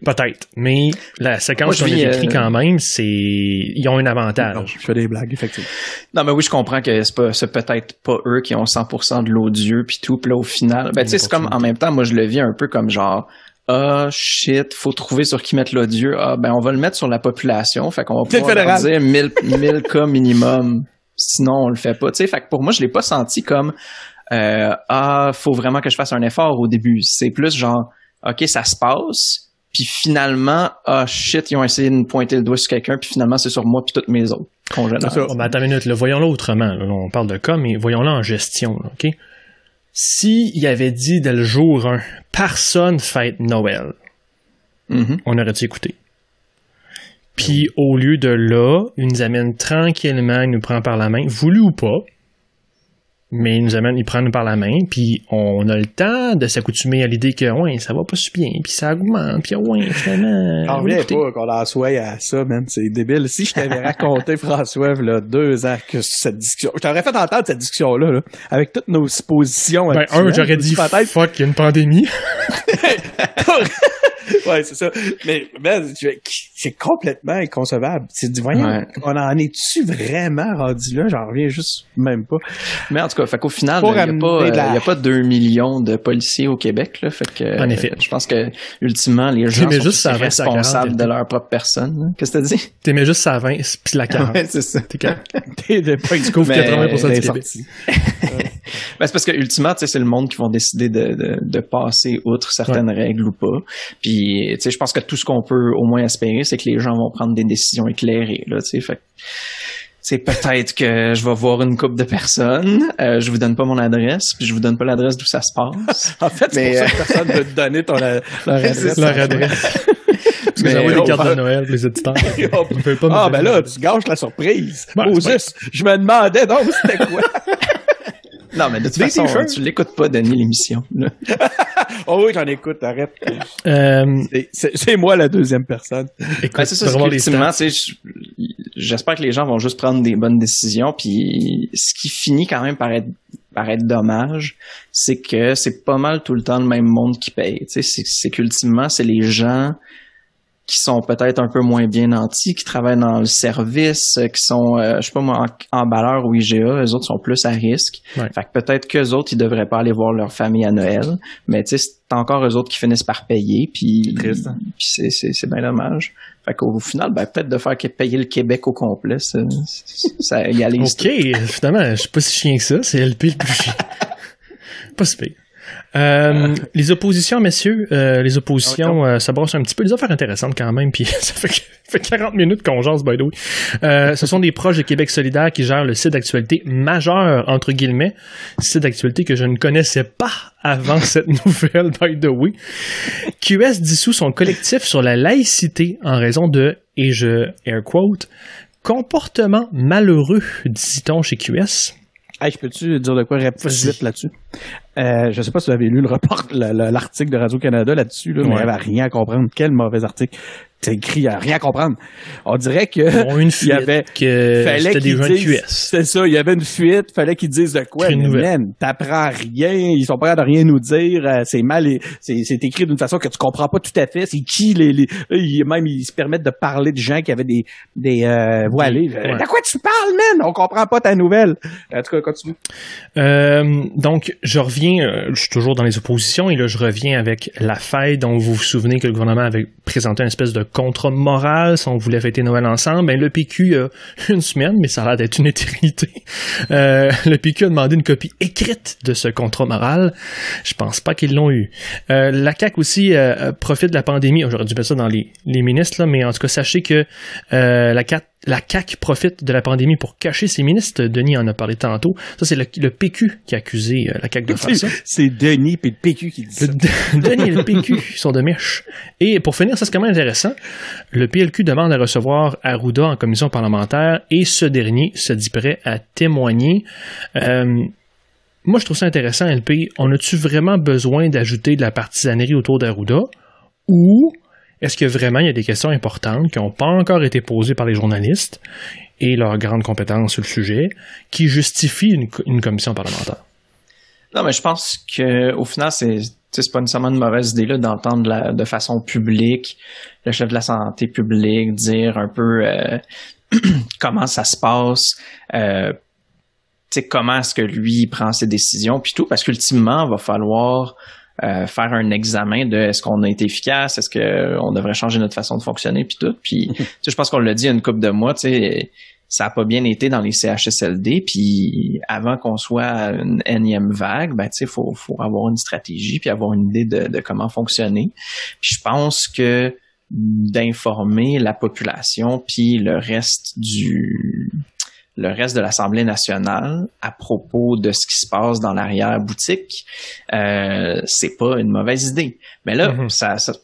Peut-être, mais la séquence qu'on a décrit quand même, ils ont un avantage.
Non, je fais des blagues, effectivement.
Non, mais oui, je comprends que c'est peut-être pas eux qui ont 100% de l'odieux puis tout, puis là, au final, tu sais, c'est comme, en même temps, moi, je le vis un peu comme genre, ah, shit, faut trouver sur qui mettre l'odieux. Ah, on va le mettre sur la population, fait qu'on va pouvoir leur dire 1000 cas minimum, sinon on le fait pas, tu sais, fait que pour moi, je l'ai pas senti comme, faut vraiment que je fasse un effort au début. C'est plus genre, OK, ça se passe, puis finalement, shit, ils ont essayé de me pointer le doigt sur quelqu'un, puis finalement, c'est sur moi puis toutes mes autres congénères.
Attends une minute, voyons-le autrement. Là, on parle de cas, mais voyons-le en gestion, là, OK? S'il avait dit dès le jour 1, personne fête Noël, on aurait-tu écouté? Puis au lieu de là, il nous amène tranquillement, il nous prend par la main, voulu ou pas, mais il prend par la main, puis on a le temps de s'accoutumer à l'idée que ouais, ça va pas si bien, puis ça augmente, puis ouais, finalement...
J'en reviens pas qu'on en soit à ça, man, c'est débile. Si je t'avais raconté, François, là, 2 ans, que cette discussion... Je t'aurais fait entendre cette discussion-là, là, avec toutes nos suppositions.
J'aurais dit, fuck, il y a une pandémie.
Ouais, c'est ça. Mais c'est complètement inconcevable. C'est du voyons, on en est-tu vraiment rendu là? J'en reviens juste même pas.
Mais en tout cas, fait qu'au final, il n'y a pas 2 millions de policiers au Québec, là. Fait que,
en effet.
je pense que, ultimement, les gens sont juste responsables de leur propre personne. Hein. Qu'est-ce que t'as dit?
T'aimais juste ça à 20, puis la 40.
Ouais, c'est ça.
Tu couvres 80% du Québec.
C'est parce que, ultimement, tu sais, c'est le monde qui vont décider de passer outre certaines règles ou pas. Puis, tu sais, je pense que tout ce qu'on peut au moins espérer, c'est que les gens vont prendre des décisions éclairées, là, tu sais. Fait c'est peut-être que je vais voir une couple de personnes, je vous donne pas mon adresse, puis je vous donne pas l'adresse d'où ça se passe.
En fait, c'est pour ça que personne veut te donner leur adresse.
Leur adresse. Parce que j'envoie des cartes de Noël pour les auditeurs.
Ben là, tu gâches la surprise. Juste, je me demandais donc c'était quoi.
Non, mais de toute façon, tu l'écoutes pas, Denis, l'émission.
Oh oui, j'en écoute, arrête. C'est moi la deuxième personne.
Écoute, c'est ça, effectivement, j'espère que les gens vont juste prendre des bonnes décisions, puis ce qui finit quand même par être dommage, c'est que c'est pas mal tout le temps le même monde qui paye. C'est qu'ultimement, c'est les gens qui sont peut-être un peu moins bien nantis, qui travaillent dans le service, qui sont, je sais pas moi, emballeurs ou IGA, eux autres sont plus à risque. Ouais. Fait que peut-être qu'eux autres, ils devraient pas aller voir leur famille à Noël, mais tu sais, c'est encore eux autres qui finissent par payer, puis c'est bien dommage. Fait qu'au final, peut-être de faire payer le Québec au complet, ça y allait.
OK, finalement, je suis pas si chien que ça, c'est LP le plus chien. Pas si pire. Les oppositions, messieurs, ça brosse un petit peu. Les affaires intéressantes quand même, puis ça fait 40 minutes qu'on jase, by the way. Ce sont des proches de Québec solidaire qui gèrent le site d'actualité majeur, entre guillemets, site d'actualité que je ne connaissais pas avant cette nouvelle, by the way. QS dissout son collectif sur la laïcité en raison de, et je air quote, comportement malheureux, dit-on chez QS.
Hey, je peux-tu dire de quoi vite là-dessus? Je sais pas si vous avez lu l'article de Radio-Canada là-dessus, là, mais il n'y avait rien à comprendre. Quel mauvais article. C'est écrit, il n'y a rien à comprendre. On dirait que il y avait fallait qu'ils disent, c'est ça, il y avait une fuite, fallait qu'ils disent de quoi. Man, t'apprends rien, ils sont pas capables de rien nous dire, c'est mal, c'est écrit d'une façon que tu comprends pas tout à fait. C'est qui même ils se permettent de parler de gens qui avaient des voilés. De quoi tu parles, man? On comprend pas ta nouvelle. En tout cas, continue.
Donc, je reviens, je suis toujours dans les oppositions, et là, je reviens avec la fête dont vous vous souvenez que le gouvernement avait présenté une espèce de contrat moral si on voulait fêter Noël ensemble. Ben, le PQ a une semaine, mais ça a l'air d'être une éternité. Le PQ a demandé une copie écrite de ce contrat moral. Je pense pas qu'ils l'ont eu. La CAQ aussi profite de la pandémie. J'aurais dû mettre ça dans les ministres, là, mais en tout cas, sachez que la CAQ profite de la pandémie pour cacher ses ministres. Denis en a parlé tantôt. Ça, c'est le PQ qui a accusé la CAQ de faire ça.
C'est Denis et le PQ qui dit ça.
Denis et le PQ, ils sont de mèche. Et pour finir, ça c'est quand même intéressant. Le PLQ demande à recevoir Arruda en commission parlementaire et ce dernier se dit prêt à témoigner. Moi, je trouve ça intéressant, LP. On a-tu vraiment besoin d'ajouter de la partisanerie autour d'Arruda ou est-ce que vraiment il y a des questions importantes qui n'ont pas encore été posées par les journalistes et leurs grandes compétences sur le sujet qui justifient une commission parlementaire?
Non, mais je pense que au final, c'est pas nécessairement une mauvaise idée là, d'entendre de façon publique le chef de la santé publique dire un peu comment ça se passe, comment est-ce que lui prend ses décisions, puis tout, parce qu'ultimement, il va falloir faire un examen de est-ce qu'on a été efficace, est-ce qu'on devrait changer notre façon de fonctionner, puis tout. Puis, je pense qu'on l'a dit il y a une couple de mois, ça a pas bien été dans les CHSLD, puis avant qu'on soit à une énième vague, faut avoir une stratégie, puis avoir une idée de comment fonctionner. Puis je pense que d'informer la population, puis le reste de l'Assemblée nationale à propos de ce qui se passe dans l'arrière-boutique, c'est pas une mauvaise idée. Mais là,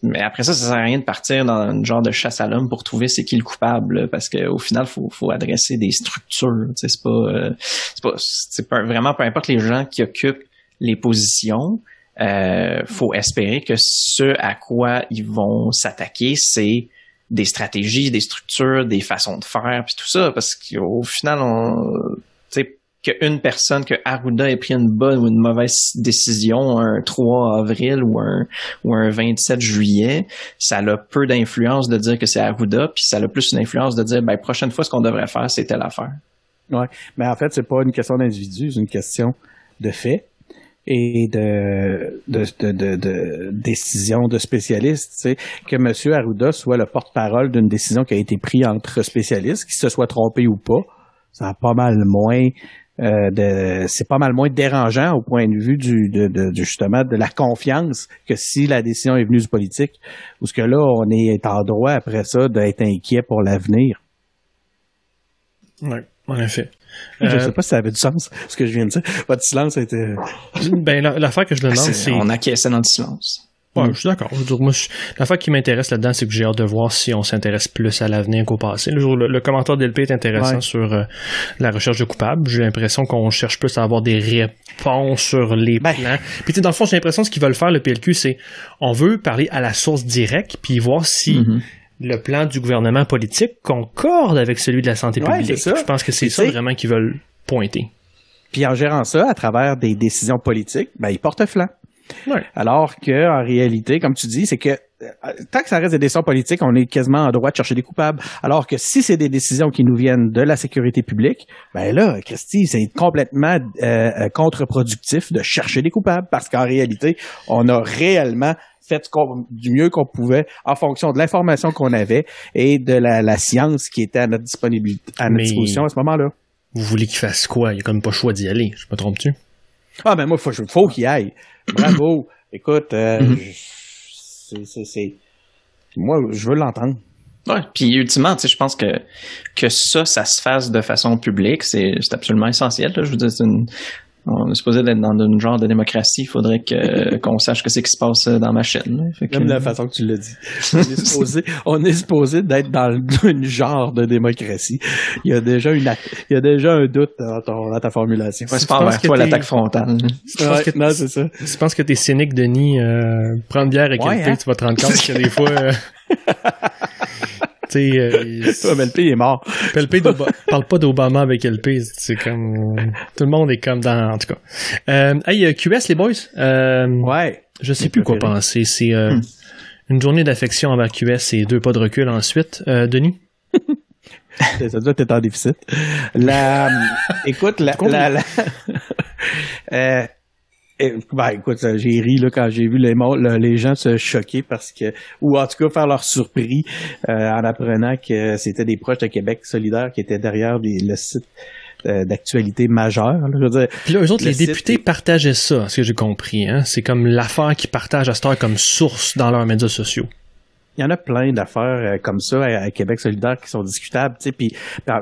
mais après ça sert à rien de partir dans une genre de chasse à l'homme pour trouver c'est qui le coupable, là, parce qu'au final, faut adresser des structures. C'est pas vraiment, peu importe les gens qui occupent les positions, faut espérer que ce à quoi ils vont s'attaquer, c'est des stratégies, des structures, des façons de faire, puis tout ça, parce qu'au final, qu'une personne, que Arruda ait pris une bonne ou une mauvaise décision un 3 avril ou un 27 juillet, ça a peu d'influence de dire que c'est Arruda, puis ça a plus une influence de dire, prochaine fois, ce qu'on devrait faire, c'est telle affaire.
Ouais, mais en fait, c'est pas une question d'individu, c'est une question de fait et de décision de spécialistes, tu sais, que M. Arruda soit le porte-parole d'une décision qui a été prise entre spécialistes, qu'il se soit trompé ou pas, ça a pas mal moins c'est pas mal moins dérangeant au point de vue justement de la confiance que si la décision est venue du politique, ou ce que là on est en droit après ça d'être inquiet pour l'avenir.
Oui, en effet.
Je sais pas si ça avait du sens, ce que je viens de dire. Votre silence a été...
l'affaire que je demande, c'est...
On acquiesçait dans le silence.
Ouais, je suis d'accord. L'affaire qui m'intéresse là-dedans, c'est que j'ai hâte de voir si on s'intéresse plus à l'avenir qu'au passé. Le commentaire d'LP est intéressant sur la recherche de coupables. J'ai l'impression qu'on cherche plus à avoir des réponses sur les plans. Puis dans le fond, j'ai l'impression que ce qu'ils veulent faire, le PLQ, c'est on veut parler à la source directe, puis voir si... le plan du gouvernement politique concorde avec celui de la santé publique. C'est ça. Je pense que c'est ça vraiment qu'ils veulent pointer.
Puis en gérant ça à travers des décisions politiques, ils portent flanc.
Ouais.
Alors que en réalité, comme tu dis, c'est que tant que ça reste des décisions politiques, on est quasiment en droit de chercher des coupables. Alors que si c'est des décisions qui nous viennent de la sécurité publique, là, Christy, c'est complètement contre-productif de chercher des coupables parce qu'en réalité, on a réellement fait du mieux qu'on pouvait en fonction de l'information qu'on avait et de la science qui était à notre disponibilité, à notre disposition à ce moment-là.
Vous voulez qu'il fasse quoi? Il n'y a comme pas le choix d'y aller. Je me trompe-tu?
Ah, moi, faut qu'il aille. Bravo. Écoute, moi, je veux l'entendre.
Ouais, puis ultimement, je pense que ça se fasse de façon publique, c'est absolument essentiel. Là. Je veux dire, on est supposé d'être dans une genre de démocratie. Il faudrait qu'on sache ce qui se passe dans ma chaîne.
Même la façon que tu l'as dit. On est supposé d'être dans une genre de démocratie. Il y a déjà un doute dans ta formulation.
Ouais, c'est pas envers toi l'attaque frontale.
Non, c'est ça.
Je pense que t'es cynique, Denis. Prendre bière avec LP, tu vas te rendre compte que des fois...
LP est mort.
LP parle pas d'Obama avec LP. C'est comme tout le monde est comme dans. En tout cas. QS les boys.
Ouais.
Je sais plus quoi penser. C'est une journée d'affection envers QS et 2 pas de recul ensuite. Denis.
Ça doit être en déficit. Écoute, Écoute, j'ai ri là quand j'ai vu les gens se choquer parce que, ou en tout cas faire leur surpris en apprenant que c'était des proches de Québec solidaire qui étaient derrière le site d'actualité majeure. Là, je veux dire,
puis là, eux autres, les députés partageaient ça, ce que j'ai compris. Hein? C'est comme l'affaire qu'ils partagent à cette heure comme source dans leurs médias sociaux.
Il y en a plein d'affaires comme ça à Québec solidaire qui sont discutables, tu sais, puis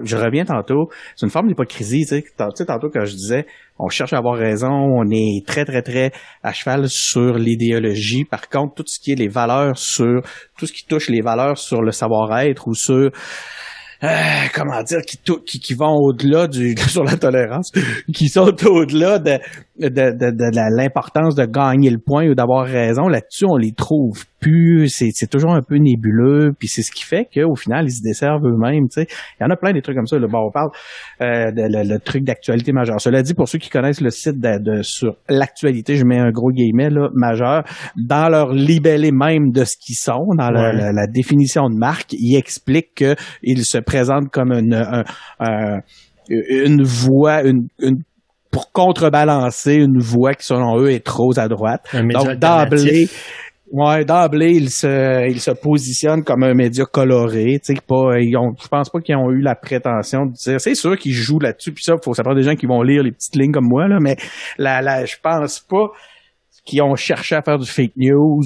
je reviens tantôt, c'est une forme d'hypocrisie, tu sais, tantôt quand je disais on cherche à avoir raison, on est très très très à cheval sur l'idéologie. Par contre, tout ce qui est les valeurs tout ce qui touche les valeurs sur le savoir-être ou sur comment dire, qui vont au-delà sur la tolérance, qui sont au-delà de l'importance de gagner le point ou d'avoir raison. Là-dessus, on les trouve plus. C'est toujours un peu nébuleux. Puis c'est ce qui fait qu'au final, ils se desservent eux-mêmes. Tu sais, il y en a plein des trucs comme ça. Là. Bon, on parle le truc d'actualité majeure. Cela dit, pour ceux qui connaissent le site sur l'actualité, je mets un gros guillemet là, majeur, dans leur libellé même de ce qu'ils sont, dans la définition de marque, ils expliquent que ils se présentent comme une voix, pour contrebalancer une voix qui, selon eux, est trop à droite. Donc, d'emblée, ils se positionnent comme un média coloré. Tu sais, je pense pas qu'ils ont eu la prétention de dire. C'est sûr qu'ils jouent là-dessus. Puis ça prend des gens qui vont lire les petites lignes comme moi là. Mais je pense pas qui ont cherché à faire du fake news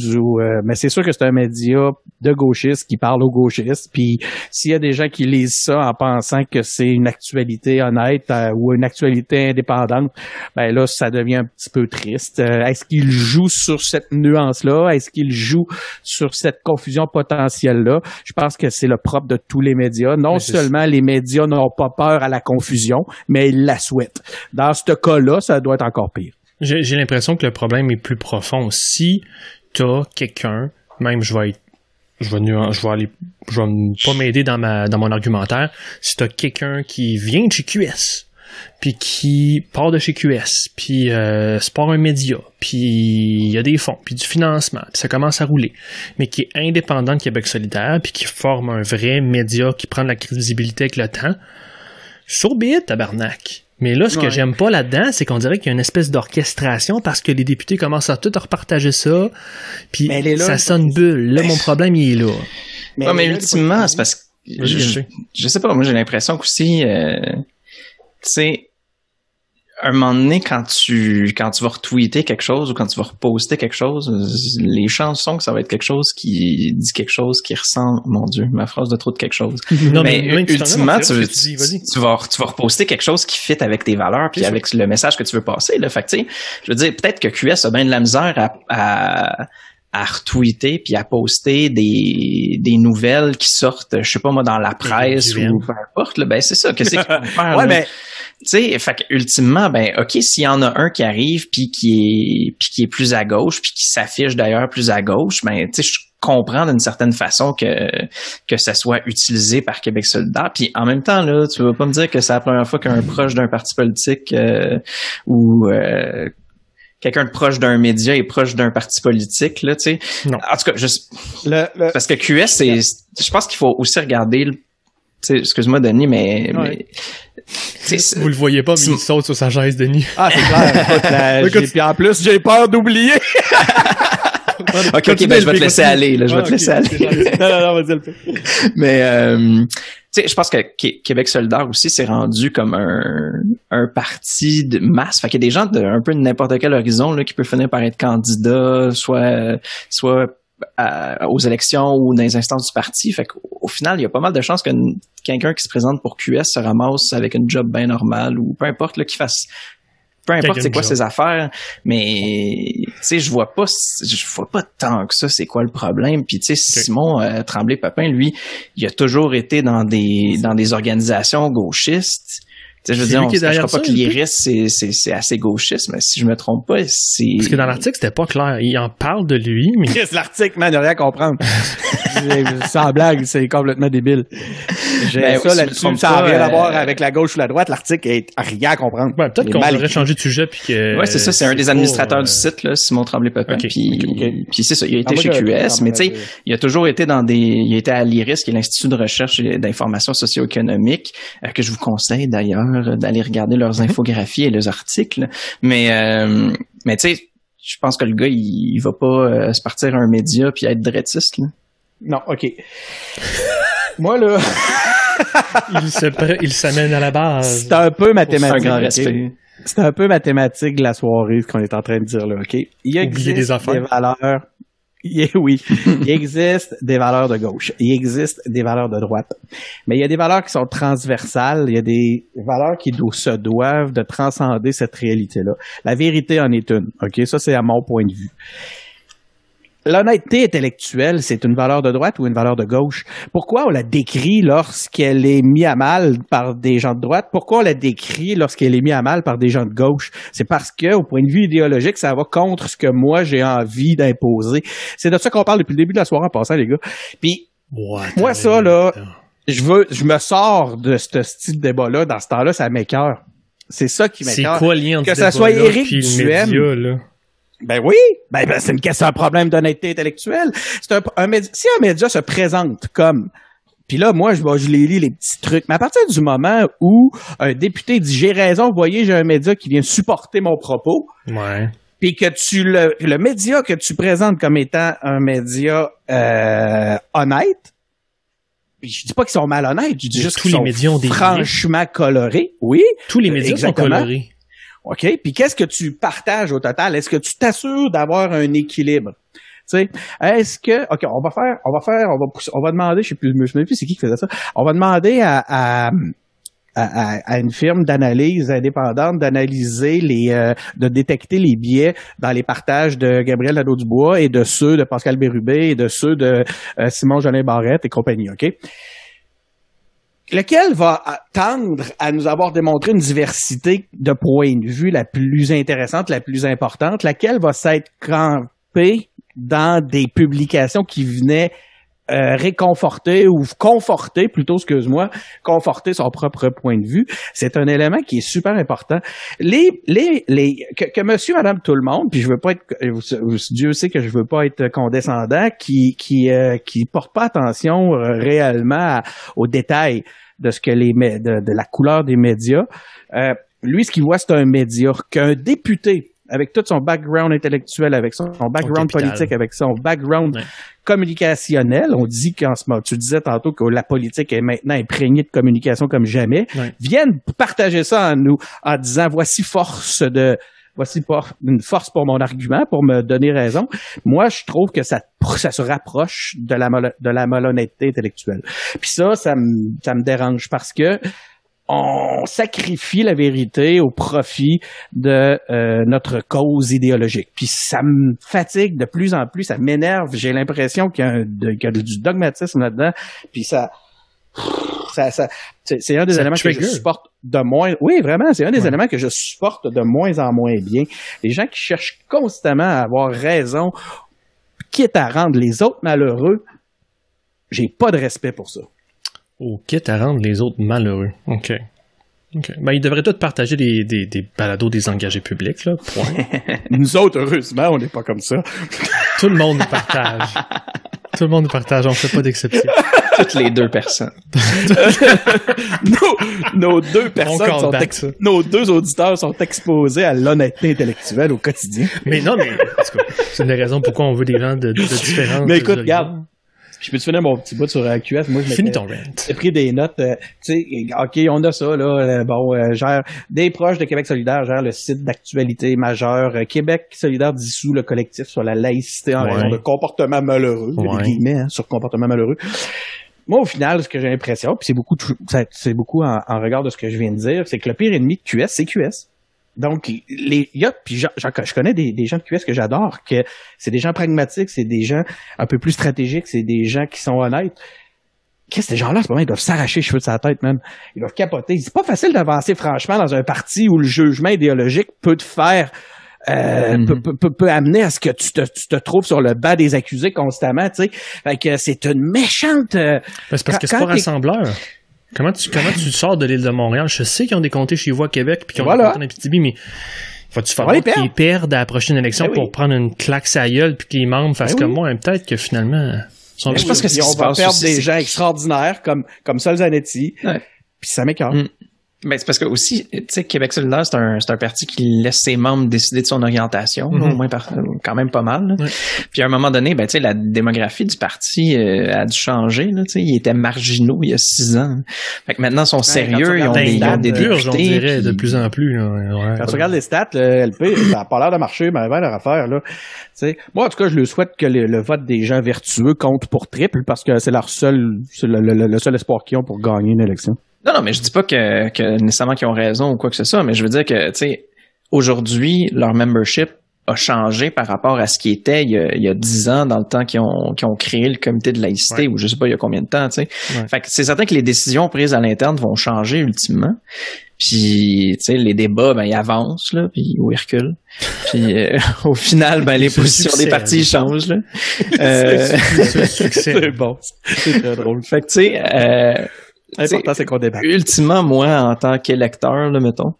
mais c'est sûr que c'est un média de gauchistes qui parle aux gauchistes, puis s'il y a des gens qui lisent ça en pensant que c'est une actualité honnête ou une actualité indépendante, ben là ça devient un petit peu triste. Est-ce qu'ils jouent sur cette nuance-là? Est-ce qu'ils jouent sur cette confusion potentielle-là? Je pense que c'est le propre de tous les médias. Non seulement les médias n'ont pas peur à la confusion, mais ils la souhaitent. Dans ce cas-là, ça doit être encore pire.
J'ai l'impression que le problème est plus profond. Si t'as quelqu'un, même je vais pas m'aider dans mon argumentaire, si t'as quelqu'un qui vient de chez QS, puis qui part de chez QS, puis c'est pas un média, puis il y a des fonds, puis du financement, puis ça commence à rouler, mais qui est indépendant de Québec solidaire, puis qui forme un vrai média qui prend de la crédibilité avec le temps, so be it, tabarnak. Mais là, ce que j'aime pas là-dedans, c'est qu'on dirait qu'il y a une espèce d'orchestration parce que les députés commencent à tout repartager ça, puis ça sonne bulle. Là, mon problème, il est là.
Mais ultimement, c'est parce que je sais pas, moi j'ai l'impression qu'aussi, tu sais, un moment donné, quand tu vas retweeter quelque chose ou quand tu vas reposter quelque chose, les chances sont que ça va être quelque chose qui dit quelque chose qui ressemble, mon Dieu, ma phrase de trop de quelque chose. Non, mais ultimement, tu vas reposter quelque chose qui fit avec tes valeurs puis avec le message que tu veux passer, là. Fait que, tu sais, je veux dire, peut-être que QS a bien de la misère à retweeter puis à poster des nouvelles qui sortent, je sais pas moi, dans la presse ou peu importe, là, ben c'est ça, qu'est-ce qu'ils vont faire, là? Mais tu sais, fait que ultimement, ben ok, s'il y en a un qui arrive puis qui est plus à gauche puis qui s'affiche d'ailleurs plus à gauche, ben tu sais, je comprends d'une certaine façon que ça soit utilisé par Québec solidaire. Puis en même temps, là, tu vas pas me dire que c'est la première fois qu'un proche d'un parti politique ou quelqu'un de proche d'un média est proche d'un parti politique, là, tu sais. Non. En tout cas, parce que QS, je pense qu'il faut aussi regarder, tu sais, excuse-moi, Denis, mais
vous le voyez pas, mais il saute sur sa chaise, Denis.
Ah, c'est clair. Puis en plus, j'ai peur d'oublier.
OK, ben je vais te laisser aller, là, je vais te laisser aller.
Non, vas-y le peu.
Mais tu sais, je pense que Québec solidaire aussi s'est rendu comme un parti de masse. Fait qu'il y a des gens un peu de n'importe quel horizon là qui peuvent finir par être candidats, soit aux élections ou dans les instances du parti. Fait qu'au final, il y a pas mal de chances que quelqu'un qui se présente pour QS se ramasse avec une job bien normale ou peu importe là, qu'il fasse. Peu importe c'est quoi ses affaires, mais tu sais, je vois pas tant que ça c'est quoi le problème. Puis tu sais, Simon Tremblay-Papin, lui, il a toujours été dans des organisations gauchistes. Tu sais, je veux dire, on ne cachera pas que l'IRIS, c'est assez gauchiste, mais si je me trompe pas, c'est...
Parce que dans l'article, c'était pas clair. Il en parle de lui, mais...
Chris, l'article, man, il n'y a rien à comprendre. Sans blague, c'est complètement débile.
Ben,
ça là-dessus, ça n'a rien à voir avec la gauche ou la droite. L'article est rien à comprendre.
Ouais, peut-être qu'on devrait changer de sujet puis que...
Ouais, c'est ça, c'est un des administrateurs du site, là, Simon Tremblay-Papin. Okay. Puis c'est ça, il a été chez QS, mais tu sais, il a toujours été il a été à l'IRIS, qui est l'Institut de recherche et d'information socio-économique, que je vous conseille d'ailleurs. là, d'aller regarder leurs infographies et leurs articles. Mais tu sais, je pense que le gars, il va pas se partir à un média puis être drettiste, là.
Non, OK. Moi, là...
il s'amène à la base.
C'est un peu mathématique.
Un grand respect.
C'est un peu mathématique de la soirée, ce qu'on est en train de dire là, OK? Il existe
des affaires.
Des valeurs... Oui, il existe des valeurs de gauche, il existe des valeurs de droite, mais il y a des valeurs qui sont transversales, il y a des valeurs qui se doivent de transcender cette réalité-là. La vérité en est une, OK? Ça, c'est à mon point de vue. L'honnêteté intellectuelle, c'est une valeur de droite ou une valeur de gauche? Pourquoi on la décrit lorsqu'elle est mise à mal par des gens de droite? Pourquoi on la décrit lorsqu'elle est mise à mal par des gens de gauche? C'est parce que, au point de vue idéologique, ça va contre ce que moi, j'ai envie d'imposer. C'est de ça qu'on parle depuis le début de la soirée en passant, les gars. Puis, moi, ça, là, je me sors de ce style de débat-là. Dans ce temps-là, ça m'écoeure. C'est ça qui m'écoeure.
C'est quoi le lien entre
que ça soit Éric
Duhem, là?
Ben oui, c'est un problème d'honnêteté intellectuelle. Si un média se présente comme, puis là, moi, je les lis les petits trucs, mais à partir du moment où un député dit j'ai raison, vous voyez, j'ai un média qui vient supporter mon propos,
ouais,
puis que le média que tu présentes comme étant un média honnête, puis je dis pas qu'ils sont malhonnêtes, je dis juste qu'ils sont franchement colorés, oui.
Tous les médias sont colorés.
OK? Puis qu'est-ce que tu partages au total? Est-ce que tu t'assures d'avoir un équilibre? Tu sais, est-ce que, OK, on va demander, je me souviens plus c'est qui faisait ça. On va demander à une firme d'analyse indépendante d'analyser de détecter les biais dans les partages de Gabriel Nadeau-Dubois et de ceux de Pascal Bérubé et de ceux de Simon Jolin Barrette et compagnie, OK? Lequel va tendre à nous avoir démontré une diversité de points de vue la plus intéressante, la plus importante, laquelle va s'être campée dans des publications qui venaient réconforter ou conforter, plutôt, conforter son propre point de vue. C'est un élément qui est super important. Que monsieur, madame, tout le monde, puis je veux pas être, Dieu sait que je veux pas être condescendant, qui porte pas attention réellement aux détails de ce que de la couleur des médias. Lui, ce qu'il voit, c'est un média qu'un député, avec tout son background intellectuel, avec son background politique, avec son background communicationnel, on dit qu'en ce moment, tu disais tantôt que la politique est maintenant imprégnée de communication comme jamais, viennent partager ça en disant voici une force pour mon argument, pour me donner raison. Moi, je trouve que ça se rapproche de la malhonnêteté intellectuelle. Puis ça me dérange parce que on sacrifie la vérité au profit de notre cause idéologique. Puis ça me fatigue de plus en plus, ça m'énerve. J'ai l'impression qu'il y a du dogmatisme là-dedans. Puis ça c'est un des éléments que je supporte de moins. Oui, vraiment, c'est un des éléments que je supporte de moins en moins bien. Les gens qui cherchent constamment à avoir raison, quitte à rendre les autres malheureux, j'ai pas de respect pour ça.
Oh, quitte à rendre les autres malheureux. OK. Ben, ils devraient tous partager des balados des engagés publics, là. Point.
Nous autres, heureusement, on n'est pas comme ça.
Tout le monde nous partage. Tout le monde nous partage, on ne fait pas d'exception.
Toutes les deux personnes.
nos deux personnes nos deux auditeurs sont exposés à l'honnêteté intellectuelle au quotidien.
Mais non, mais c'est une des raisons pourquoi on veut des gens de différents.
Mais écoute, regarde. Je peux te finir mon petit bout sur AQS. Moi, j'ai pris des notes. Tu sais, OK, on a ça, là. Gère des proches de Québec solidaire, gère le site d'actualité majeur. Québec solidaire dissout le collectif sur la laïcité en raison de comportements malheureux. Des guillemets, sur comportements malheureux. Moi, au final, ce que j'ai l'impression, puis c'est beaucoup en regard de ce que je viens de dire, c'est que le pire ennemi de QS, c'est QS. Donc, je connais des gens de QS que j'adore, que c'est des gens pragmatiques, c'est des gens un peu plus stratégiques, c'est des gens qui sont honnêtes. Qu'est-ce que ces gens-là, en ce moment, ils doivent s'arracher les cheveux de sa tête, man. Ils doivent capoter. C'est pas facile d'avancer franchement dans un parti où le jugement idéologique peut te faire, peut amener à ce que tu te trouves sur le banc des accusés constamment, tu sais. Fait que c'est une méchante...
c'est parce que c'est pas rassembleur. Comment tu sors de l'île de Montréal? Je sais qu'ils ont des comtés chez vous à Québec puis qu'ils ont des comtés en Abitibi, mais vas-tu falloir qu'ils perdent à la prochaine élection pour prendre une claque sa gueule puis que les membres fassent comme moi? Peut-être que finalement...
Je pense que on va perdre des gens extraordinaires comme Sol Zanetti, puis ça m'écoeure.
Ben, c'est parce que aussi, tu sais, Québec solidaire, c'est un parti qui laisse ses membres décider de son orientation, au moins quand même pas mal. Là. Puis à un moment donné, ben, tu sais, la démographie du parti a dû changer. Là, tu sais, ils étaient marginaux il y a 6 ans. Fait que maintenant, ils sont sérieux, ils ont des
députés. On dirait de
puis...
plus en plus. Là,
quand tu regardes les stats, le LP, ça n'a pas l'air de marcher, mais ben leur affaire, là. T'sais, moi, en tout cas, je le souhaite que le vote des gens vertueux compte pour triple parce que c'est leur le seul espoir qu'ils ont pour gagner une élection.
Non, mais je dis pas que nécessairement qu'ils ont raison ou quoi que ce soit, mais je veux dire que, tu sais, aujourd'hui, leur membership a changé par rapport à ce qui était il y a 10 ans dans le temps qu'ils ont créé le comité de laïcité ou je sais pas il y a combien de temps, tu sais. Fait que c'est certain que les décisions prises à l'interne vont changer ultimement. Puis, tu sais, les débats, ben, ils avancent, là, puis ou ils reculent. Puis, au final, ben, les positions des partis changent, là.
C'est
bon. C'est très drôle.
Fait que, tu sais,
l'important, c'est qu'on débatte.
Ultimement, moi, en tant qu'électeur, là, mettons,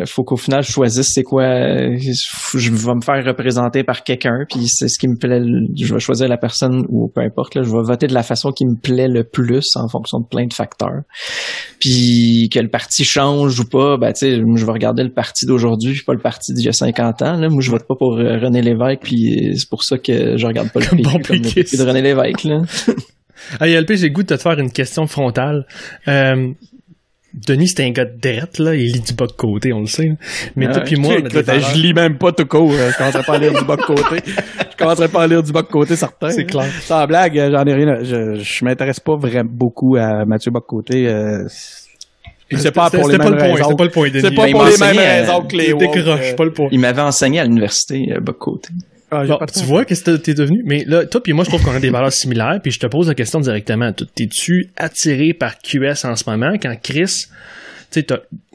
faut qu'au final, je choisisse c'est quoi, je vais me faire représenter par quelqu'un, puis c'est ce qui me plaît, je vais choisir la personne, ou peu importe, là, je vais voter de la façon qui me plaît le plus en fonction de plein de facteurs. Puis que le parti change ou pas, ben, tu sais, je vais regarder le parti d'aujourd'hui, puis pas le parti d'il y a 50 ans, là. Moi, je vote pas pour René Lévesque, puis c'est pour ça que je regarde pas le PQ comme le PQ de René Lévesque, là.
Hey, LP, j'ai le goût de te faire une question frontale. Denis, c'est un gars de drette, là. Il lit du bas de côté, on le sait. Mais toi puis moi,
je lis même pas tout court. Je commencerai pas à lire du bas de côté. Je commencerai pas à lire du bas de côté, certain.
C'est clair.
Sans blague, j'en ai rien. Je m'intéresse pas vraiment beaucoup à Mathieu Bas-de-Côté. C'est pas pour les mêmes raisons.
C'était pas le point, Denis.
C'est pas pour les mêmes raisons que les
décroche, pas le point.
Il m'avait enseigné à l'université, Bas-de-Côté.
Bon, tu vois qu'est-ce que t'es devenu? Mais là, toi puis moi, je trouve qu'on a des valeurs similaires, puis je te pose la question directement. T'es-tu attiré par QS en ce moment quand Chris, tu sais,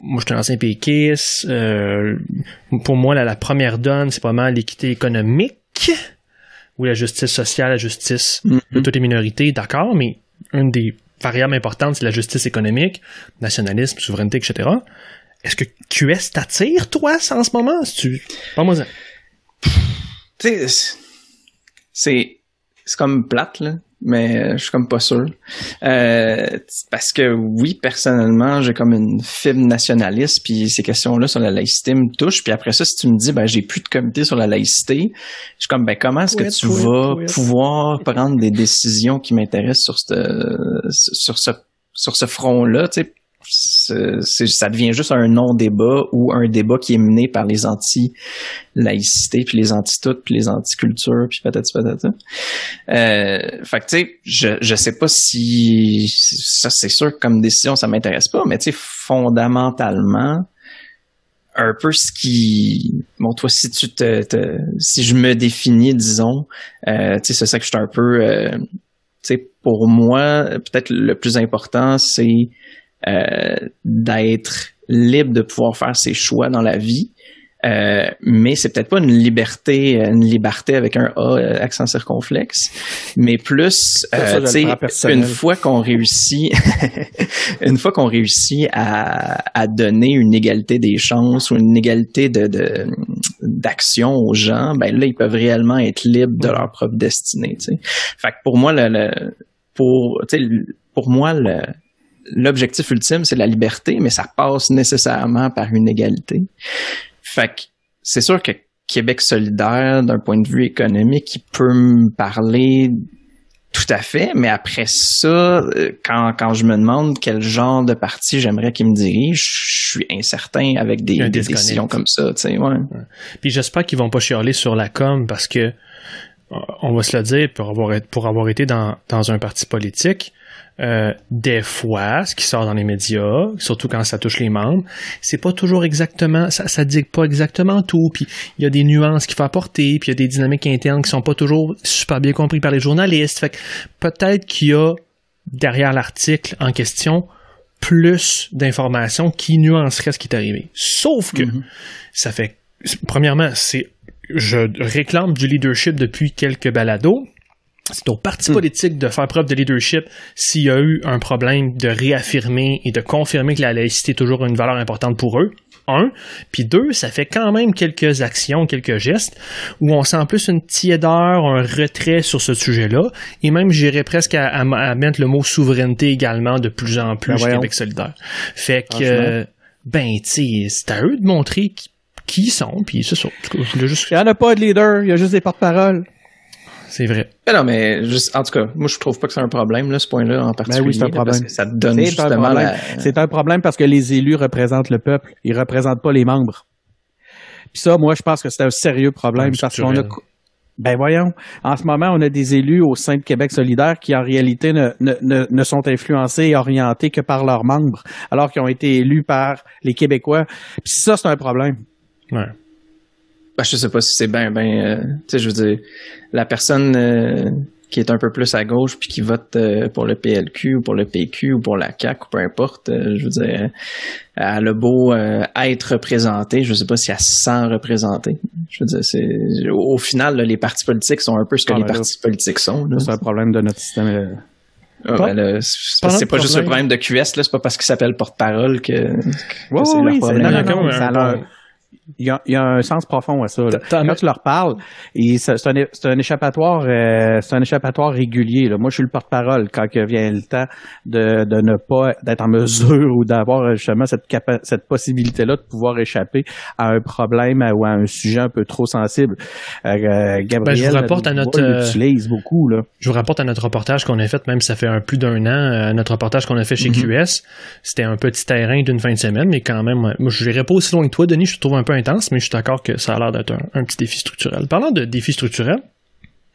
moi je suis un ancien péquiste, pour moi la première donne, c'est pas mal l'équité économique ou la justice sociale, la justice de toutes les minorités, d'accord, mais une des variables importantes, c'est la justice économique, nationalisme, souveraineté, etc. Est-ce que QS t'attire, toi, en ce moment? Parle-moi ça.
Tu sais, c'est comme plate, là, mais je suis comme pas sûr. Parce que oui, personnellement, j'ai comme une fibre nationaliste, puis ces questions-là sur la laïcité me touchent. Puis après ça, si tu me dis, ben j'ai plus de comité sur la laïcité, je suis comme, ben comment est-ce que tu vas pouvoir prendre des décisions qui m'intéressent sur ce front-là, tu sais? Ça devient juste un non-débat ou un débat qui est mené par les anti-laïcité, puis les anti-tout, puis les anti-culture, puis patati patata. Fait que tu sais, je sais pas si ça, c'est sûr que comme décision ça m'intéresse pas, mais tu sais, fondamentalement, un peu ce qui, bon, toi, si si je me définis, disons, tu sais, c'est ça que je suis un peu, tu sais, pour moi, peut-être le plus important, c'est d'être libre de pouvoir faire ses choix dans la vie, mais c'est peut-être pas une liberté avec un A accent circonflexe, mais plus une fois qu'on réussit à donner une égalité des chances ou une égalité d'action aux gens, ben là ils peuvent réellement être libres de leur propre destinée, tu sais. Fait que pour moi l'objectif ultime, c'est la liberté, mais ça passe nécessairement par une égalité. Fait que c'est sûr que Québec solidaire, d'un point de vue économique, il peut me parler tout à fait, mais après ça, quand je me demande quel genre de parti j'aimerais qu'il me dirige, je suis incertain avec des décisions comme ça, tu sais, ouais.
Puis j'espère qu'ils vont pas chialer sur la com, parce que, on va se le dire, pour avoir été dans un parti politique, des fois, ce qui sort dans les médias, surtout quand ça touche les membres, c'est pas toujours exactement, ça dit pas exactement tout, puis il y a des nuances qu'il faut apporter, puis il y a des dynamiques internes qui sont pas toujours super bien compris par les journalistes. Fait que peut-être qu'il y a derrière l'article en question plus d'informations qui nuanceraient ce qui est arrivé. Sauf que ça fait, premièrement, je réclame du leadership depuis quelques balados. C'est au parti politique de faire preuve de leadership s'il y a eu un problème de réaffirmer et de confirmer que la laïcité est toujours une valeur importante pour eux. Puis 2, ça fait quand même quelques actions, quelques gestes où on sent plus une tiédeur, un retrait sur ce sujet-là. Et même, j'irais presque à mettre le mot souveraineté également de plus en plus chez Québec solidaire. Fait que, tu sais, c'est à eux de montrer qui ils sont, puis c'est ça.
Il n'y en a pas de leader, il y a juste des porte-paroles.
C'est vrai.
Mais non, mais juste, en tout cas, moi, je trouve pas que c'est un problème, là, ce point-là, en particulier.
Oui, c'est un problème.
Parce que ça te donne justement
C'est un problème parce que les élus représentent le peuple. Ils représentent pas les membres. Puis ça, moi, je pense que c'est un sérieux problème parce qu'on a... Ben voyons, en ce moment, on a des élus au sein de Québec solidaire qui, en réalité, ne sont influencés et orientés que par leurs membres, alors qu'ils ont été élus par les Québécois. Puis ça, c'est un problème.
Ouais.
Ben, je sais pas si c'est tu sais, je veux dire, la personne qui est un peu plus à gauche puis qui vote pour le PLQ ou pour le PQ ou pour la CAQ ou peu importe, je veux dire, elle a beau être représentée, je sais pas si elle se sent représentée. Je veux dire, au final, là, les partis politiques sont un peu ce que les partis politiques sont. Là.
C'est un problème de notre système.
C'est pas juste un problème de QS, là, c'est pas parce qu'il s'appelle porte-parole que
c'est leur problème.
Non,
il y a un sens profond à ça. Là. Quand tu leur parles, et c'est un échappatoire régulier. Là. Moi, je suis le porte-parole quand vient le temps de ne pas d'être en mesure ou d'avoir justement cette possibilité-là de pouvoir échapper à un problème ou à un sujet un peu trop sensible. Gabriel,
je vous rapporte
l'utilise beaucoup. Là.
Je vous rapporte à notre reportage qu'on a fait, même ça fait plus d'un an, notre reportage qu'on a fait chez QS. C'était un petit terrain d'une fin de semaine, mais quand même, moi, je n'irais pas aussi loin que toi, Denis, je trouve un peu intense, mais je suis d'accord que ça a l'air d'être un petit défi structurel. Parlant de défi structurel,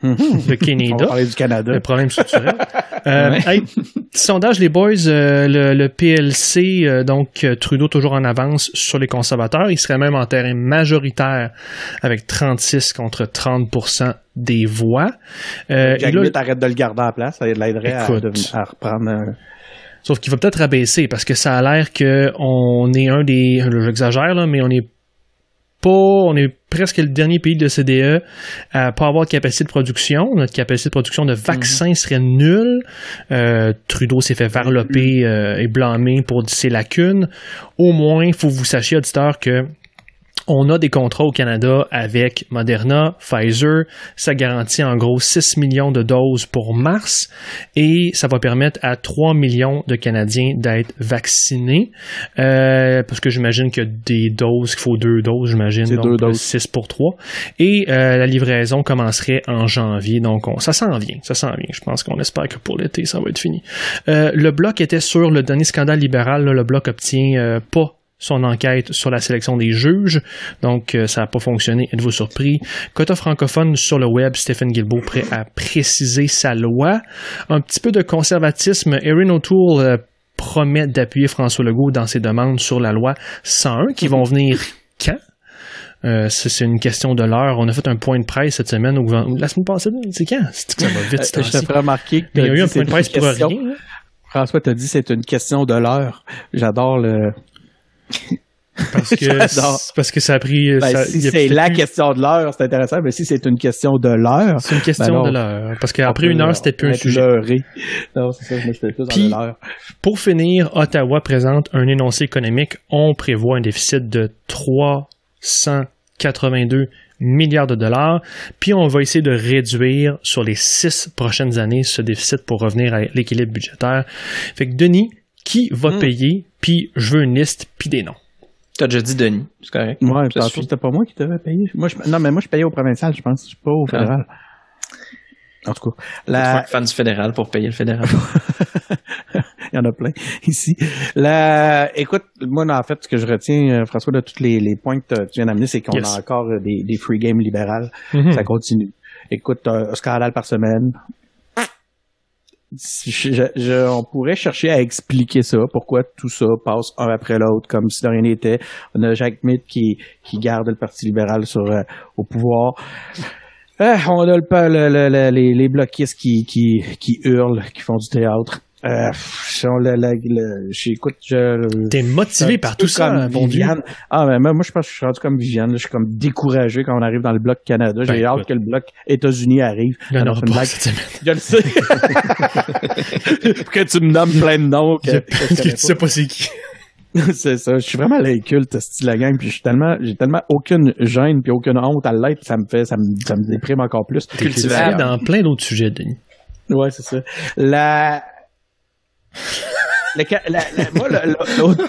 le Canada.
On va parler du Canada.
Le problème structurel. Petit sondage, les boys, le PLC, donc Trudeau toujours en avance sur les conservateurs. Il serait même en terrain majoritaire avec 36 contre 30% des voix.
Jagmeet arrête de le garder en place, ça l'aiderait à reprendre...
Sauf qu'il va peut-être rabaisser parce que ça a l'air qu'on est un des... J'exagère, là, mais on est presque le dernier pays de CDE à pas avoir de capacité de production. Notre capacité de production de vaccins serait nulle. Trudeau s'est fait varloper et blâmer pour ses lacunes. Au moins, il faut que vous sachiez, auditeurs, que on a des contrats au Canada avec Moderna, Pfizer. Ça garantit en gros 6 millions de doses pour mars et ça va permettre à 3 millions de Canadiens d'être vaccinés. Parce que j'imagine qu'il y a des doses, qu'il faut 2 doses, j'imagine.
C'est
donc
2 doses.
6 pour 3. Et la livraison commencerait en janvier. Donc ça s'en vient. Je pense qu'on espère que pour l'été, ça va être fini. Le Bloc était sur le dernier scandale libéral. Là, le Bloc obtient pas son enquête sur la sélection des juges. Donc, ça n'a pas fonctionné. Êtes-vous surpris? Quota francophone sur le web, Stephen Guilbeault prêt à préciser sa loi. Un petit peu de conservatisme. Erin O'Toole promet d'appuyer François Legault dans ses demandes sur la loi 101 qui vont venir quand? C'est une question de l'heure. On a fait un point de presse cette semaine ou la semaine passée. C'est quand? C'est que ça va vite.
Je te ferai remarquer que
il y a eu un point de presse pour rien. Hein?
François t'a dit c'est une question de l'heure. J'adore le...
Parce que ça a pris...
si c'est la question de l'heure, c'est intéressant, mais si c'est une question de l'heure...
C'est une question de l'heure. Parce qu'après une heure, c'était plus un sujet.
Non, c'est ça, mais c'était plus
puis,
dans l'heure.
Pour finir, Ottawa présente un énoncé économique. On prévoit un déficit de 382 milliards de dollars. Puis on va essayer de réduire sur les 6 prochaines années ce déficit pour revenir à l'équilibre budgétaire. Fait que Denis, qui va payer, puis je veux une liste, puis des noms.
T'as déjà dit Denis, c'est correct.
Ouais, parce que c'était pas moi qui devais payer. Non, mais moi, je payais au provincial, je pense. Je suis pas au fédéral. En tout cas.
Tu es fan du fédéral pour payer le fédéral.
Il y en a plein ici. Écoute, moi, en fait, ce que je retiens, François, de tous les points que tu viens d'amener, c'est qu'on a encore des free games libérales. Ça continue. Écoute, un scandale par semaine. On pourrait chercher à expliquer ça, pourquoi tout ça passe un après l'autre, comme si de rien n'était. On a Jagmeet qui garde le Parti libéral au pouvoir. On a les bloquistes qui hurlent, qui font du théâtre.
T'es motivé par tout ça, bon
Viviane. Mais moi, je pense que je suis rendu comme Viviane. Je suis comme découragé quand on arrive dans le bloc Canada. J'ai hâte que le bloc États-Unis arrive.
Il y en aura pas cette semaine.
Je le sais. Pour que tu me nommes plein de noms.
Que tu sais pas c'est qui.
C'est ça. Je suis vraiment l'inculte, style la gang, puis j'ai tellement aucune gêne puis aucune honte à l'être, ça me déprime encore plus.
T'es cultivé dans plein d'autres sujets, Denis.
Ouais, c'est ça. Moi, l'autre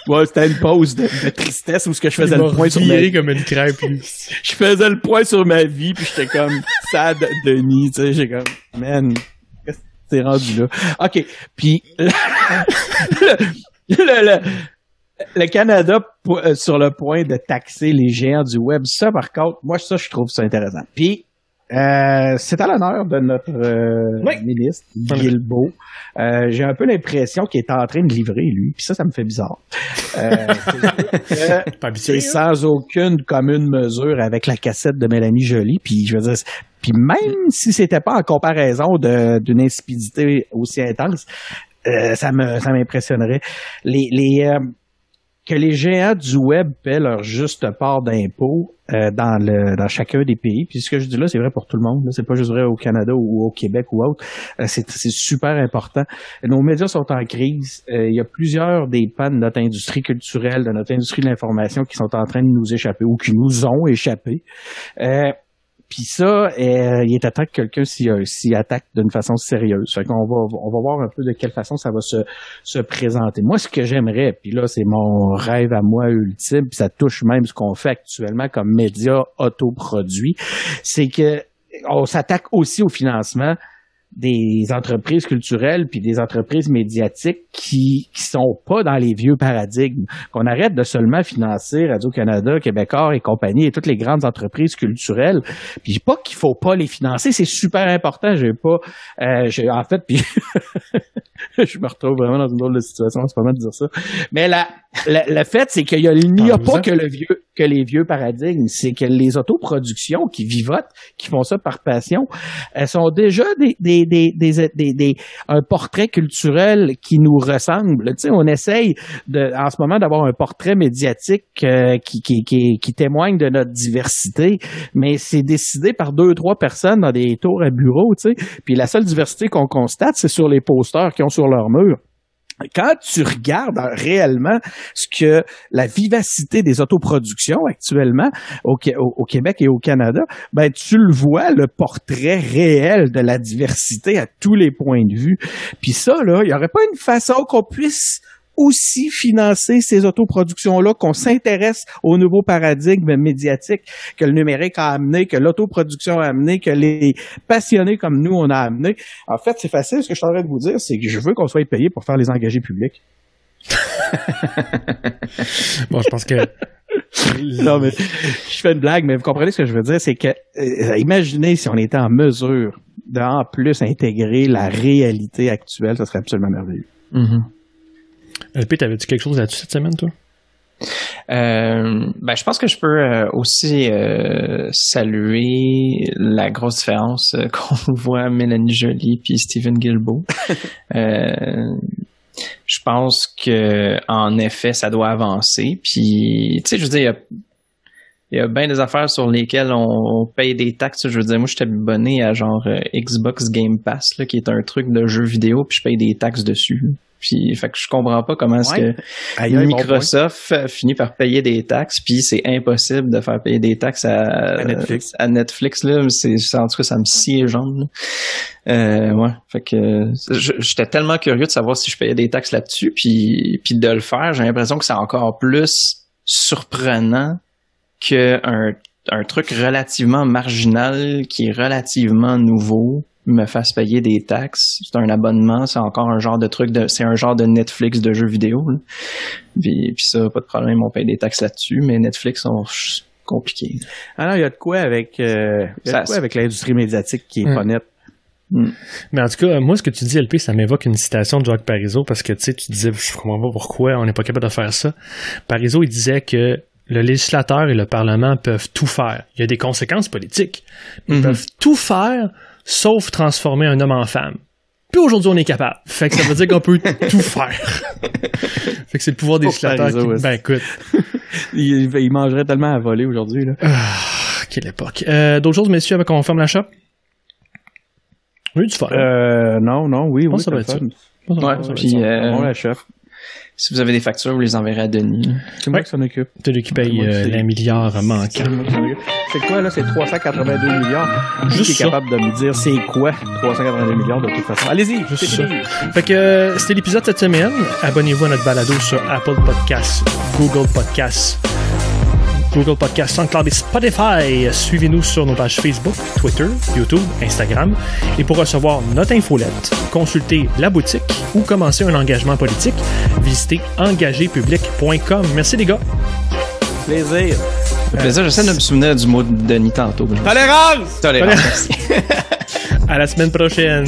point, c'était une pause de tristesse où ce que je faisais le point sur ma vie.
Comme une crêpe.
Je faisais le point sur ma vie, puis j'étais comme sad Denis, tu sais, j'ai comme, man, qu'est-ce que t'es rendu là? OK, puis le Canada sur le point de taxer les géants du web, ça, par contre, moi, je trouve ça intéressant. Puis, c'est à l'honneur de notre ministre, Guilbeault. J'ai un peu l'impression qu'il est en train de livrer, lui, puis ça me fait bizarre. C'est sans aucune commune mesure avec la cassette de Mélanie Joly, puis je veux dire, puis même si c'était pas en comparaison d'une insipidité aussi intense, ça m'impressionnerait. Que les géants du web paient leur juste part d'impôts dans chacun des pays. Puis ce que je dis là, c'est vrai pour tout le monde. Là, c'est pas juste vrai au Canada ou au Québec ou autre. C'est super important. Nos médias sont en crise. Il y a plusieurs des pans de notre industrie culturelle, de notre industrie de l'information qui sont en train de nous échapper ou qui nous ont échappé. Puis ça, il est à temps que quelqu'un s'y attaque d'une façon sérieuse. Fait qu'on va voir un peu de quelle façon ça va se présenter. Moi, ce que j'aimerais, puis là, c'est mon rêve à moi ultime, puis ça touche même ce qu'on fait actuellement comme médias autoproduits, c'est que on s'attaque aussi au financement des entreprises culturelles puis des entreprises médiatiques qui sont pas dans les vieux paradigmes. Qu'on arrête de seulement financer Radio-Canada, Québécois et compagnie et toutes les grandes entreprises culturelles. Puis pas qu'il faut pas les financer, c'est super important. En fait, puis je me retrouve vraiment dans une drôle de situation, c'est pas mal de dire ça. Mais le fait, c'est qu'il n'y a pas que les vieux paradigmes, c'est que les autoproductions qui vivotent, qui font ça par passion, elles sont déjà un portrait culturel qui nous ressemble. Tu sais, on essaye en ce moment d'avoir un portrait médiatique qui témoigne de notre diversité, mais c'est décidé par 2-3 personnes dans des tours à bureau, tu sais. Puis la seule diversité qu'on constate, c'est sur les posters qu'ils ont sur leur mur. Quand tu regardes réellement ce que la vivacité des autoproductions actuellement au Québec et au Canada, ben tu le vois, le portrait réel de la diversité à tous les points de vue. Puis ça, là, il n'y aurait pas une façon qu'on puisse aussi financer ces autoproductions-là, qu'on s'intéresse au nouveau paradigme médiatique que le numérique a amené, que l'autoproduction a amené, que les passionnés comme nous, on a amené. En fait, c'est facile. Ce que je suis en train de vous dire, c'est que je veux qu'on soit payé pour faire les engagés publics.
Bon, je pense que...
Non, mais je fais une blague, mais vous comprenez ce que je veux dire, c'est que imaginez si on était en mesure d'en plus intégrer la réalité actuelle, ça serait absolument merveilleux.
Mm-hmm. LP, t'avais-tu quelque chose là-dessus cette semaine, toi?
Je pense que je peux aussi saluer la grosse différence qu'on voit Mélanie Joly puis Stephen Guilbeault. Je pense que en effet, ça doit avancer. Puis, tu sais, je veux dire, il y a bien des affaires sur lesquelles on paye des taxes. Je veux dire, moi, je suis abonné à genre Xbox Game Pass, là, qui est un truc de jeu vidéo, puis je paye des taxes dessus. Puis, fait que je comprends pas comment est-ce que Microsoft finit par payer des taxes, puis c'est impossible de faire payer des taxes à Netflix, là. En tout cas, ça me scie les jambes, là. Ouais. Fait que j'étais tellement curieux de savoir si je payais des taxes là-dessus, puis de le faire, j'ai l'impression que c'est encore plus surprenant qu'un truc relativement marginal qui est relativement nouveau me fasse payer des taxes. C'est un abonnement, c'est encore un genre de truc c'est un genre de Netflix de jeux vidéo, là. Puis ça, pas de problème, on paye des taxes là-dessus, mais Netflix sont compliqués.
Ah non, il y a de quoi avec avec l'industrie médiatique qui est pas nette.
Mais en tout cas, moi, ce que tu dis, LP, ça m'évoque une citation de Jacques Parizeau, parce que tu sais, tu disais, je comprends pas pourquoi on n'est pas capable de faire ça. Parizeau, il disait que le législateur et le Parlement peuvent tout faire. Il y a des conséquences politiques. Ils peuvent tout faire, sauf transformer un homme en femme. Puis aujourd'hui, on est capable. Fait que ça veut dire qu'on peut tout faire. Fait que c'est le pouvoir des législateurs qui... Ben écoute.
il mangerait tellement à voler aujourd'hui, là.
Quelle époque. D'autres choses, messieurs, avant qu'on ferme la shop? Oui, du fun.
Non, oui,
ça va être ça.
Ouais, puis...
la shop.
si vous avez des factures, vous les enverrez à Denis.
C'est moi qui s'en occupe.
C'est lui qui paye les milliards manquants.
C'est quoi, là? C'est 382 milliards. Juste qui est capable de me dire c'est quoi 382 milliards de toute façon. Allez-y,
juste ça. Fait que c'était l'épisode cette semaine. Abonnez-vous à notre balado sur Apple Podcasts, Google Podcasts, SoundCloud et Spotify. Suivez-nous sur nos pages Facebook, Twitter, YouTube, Instagram. Et pour recevoir notre infolette, consulter la boutique ou commencer un engagement politique, visitez engagépublic.com. Merci les gars.
Plaisir.
Plaisir. J'essaie de me souvenir du mot de Denis tantôt.
Tolérance!
Tolérance.
À la semaine prochaine.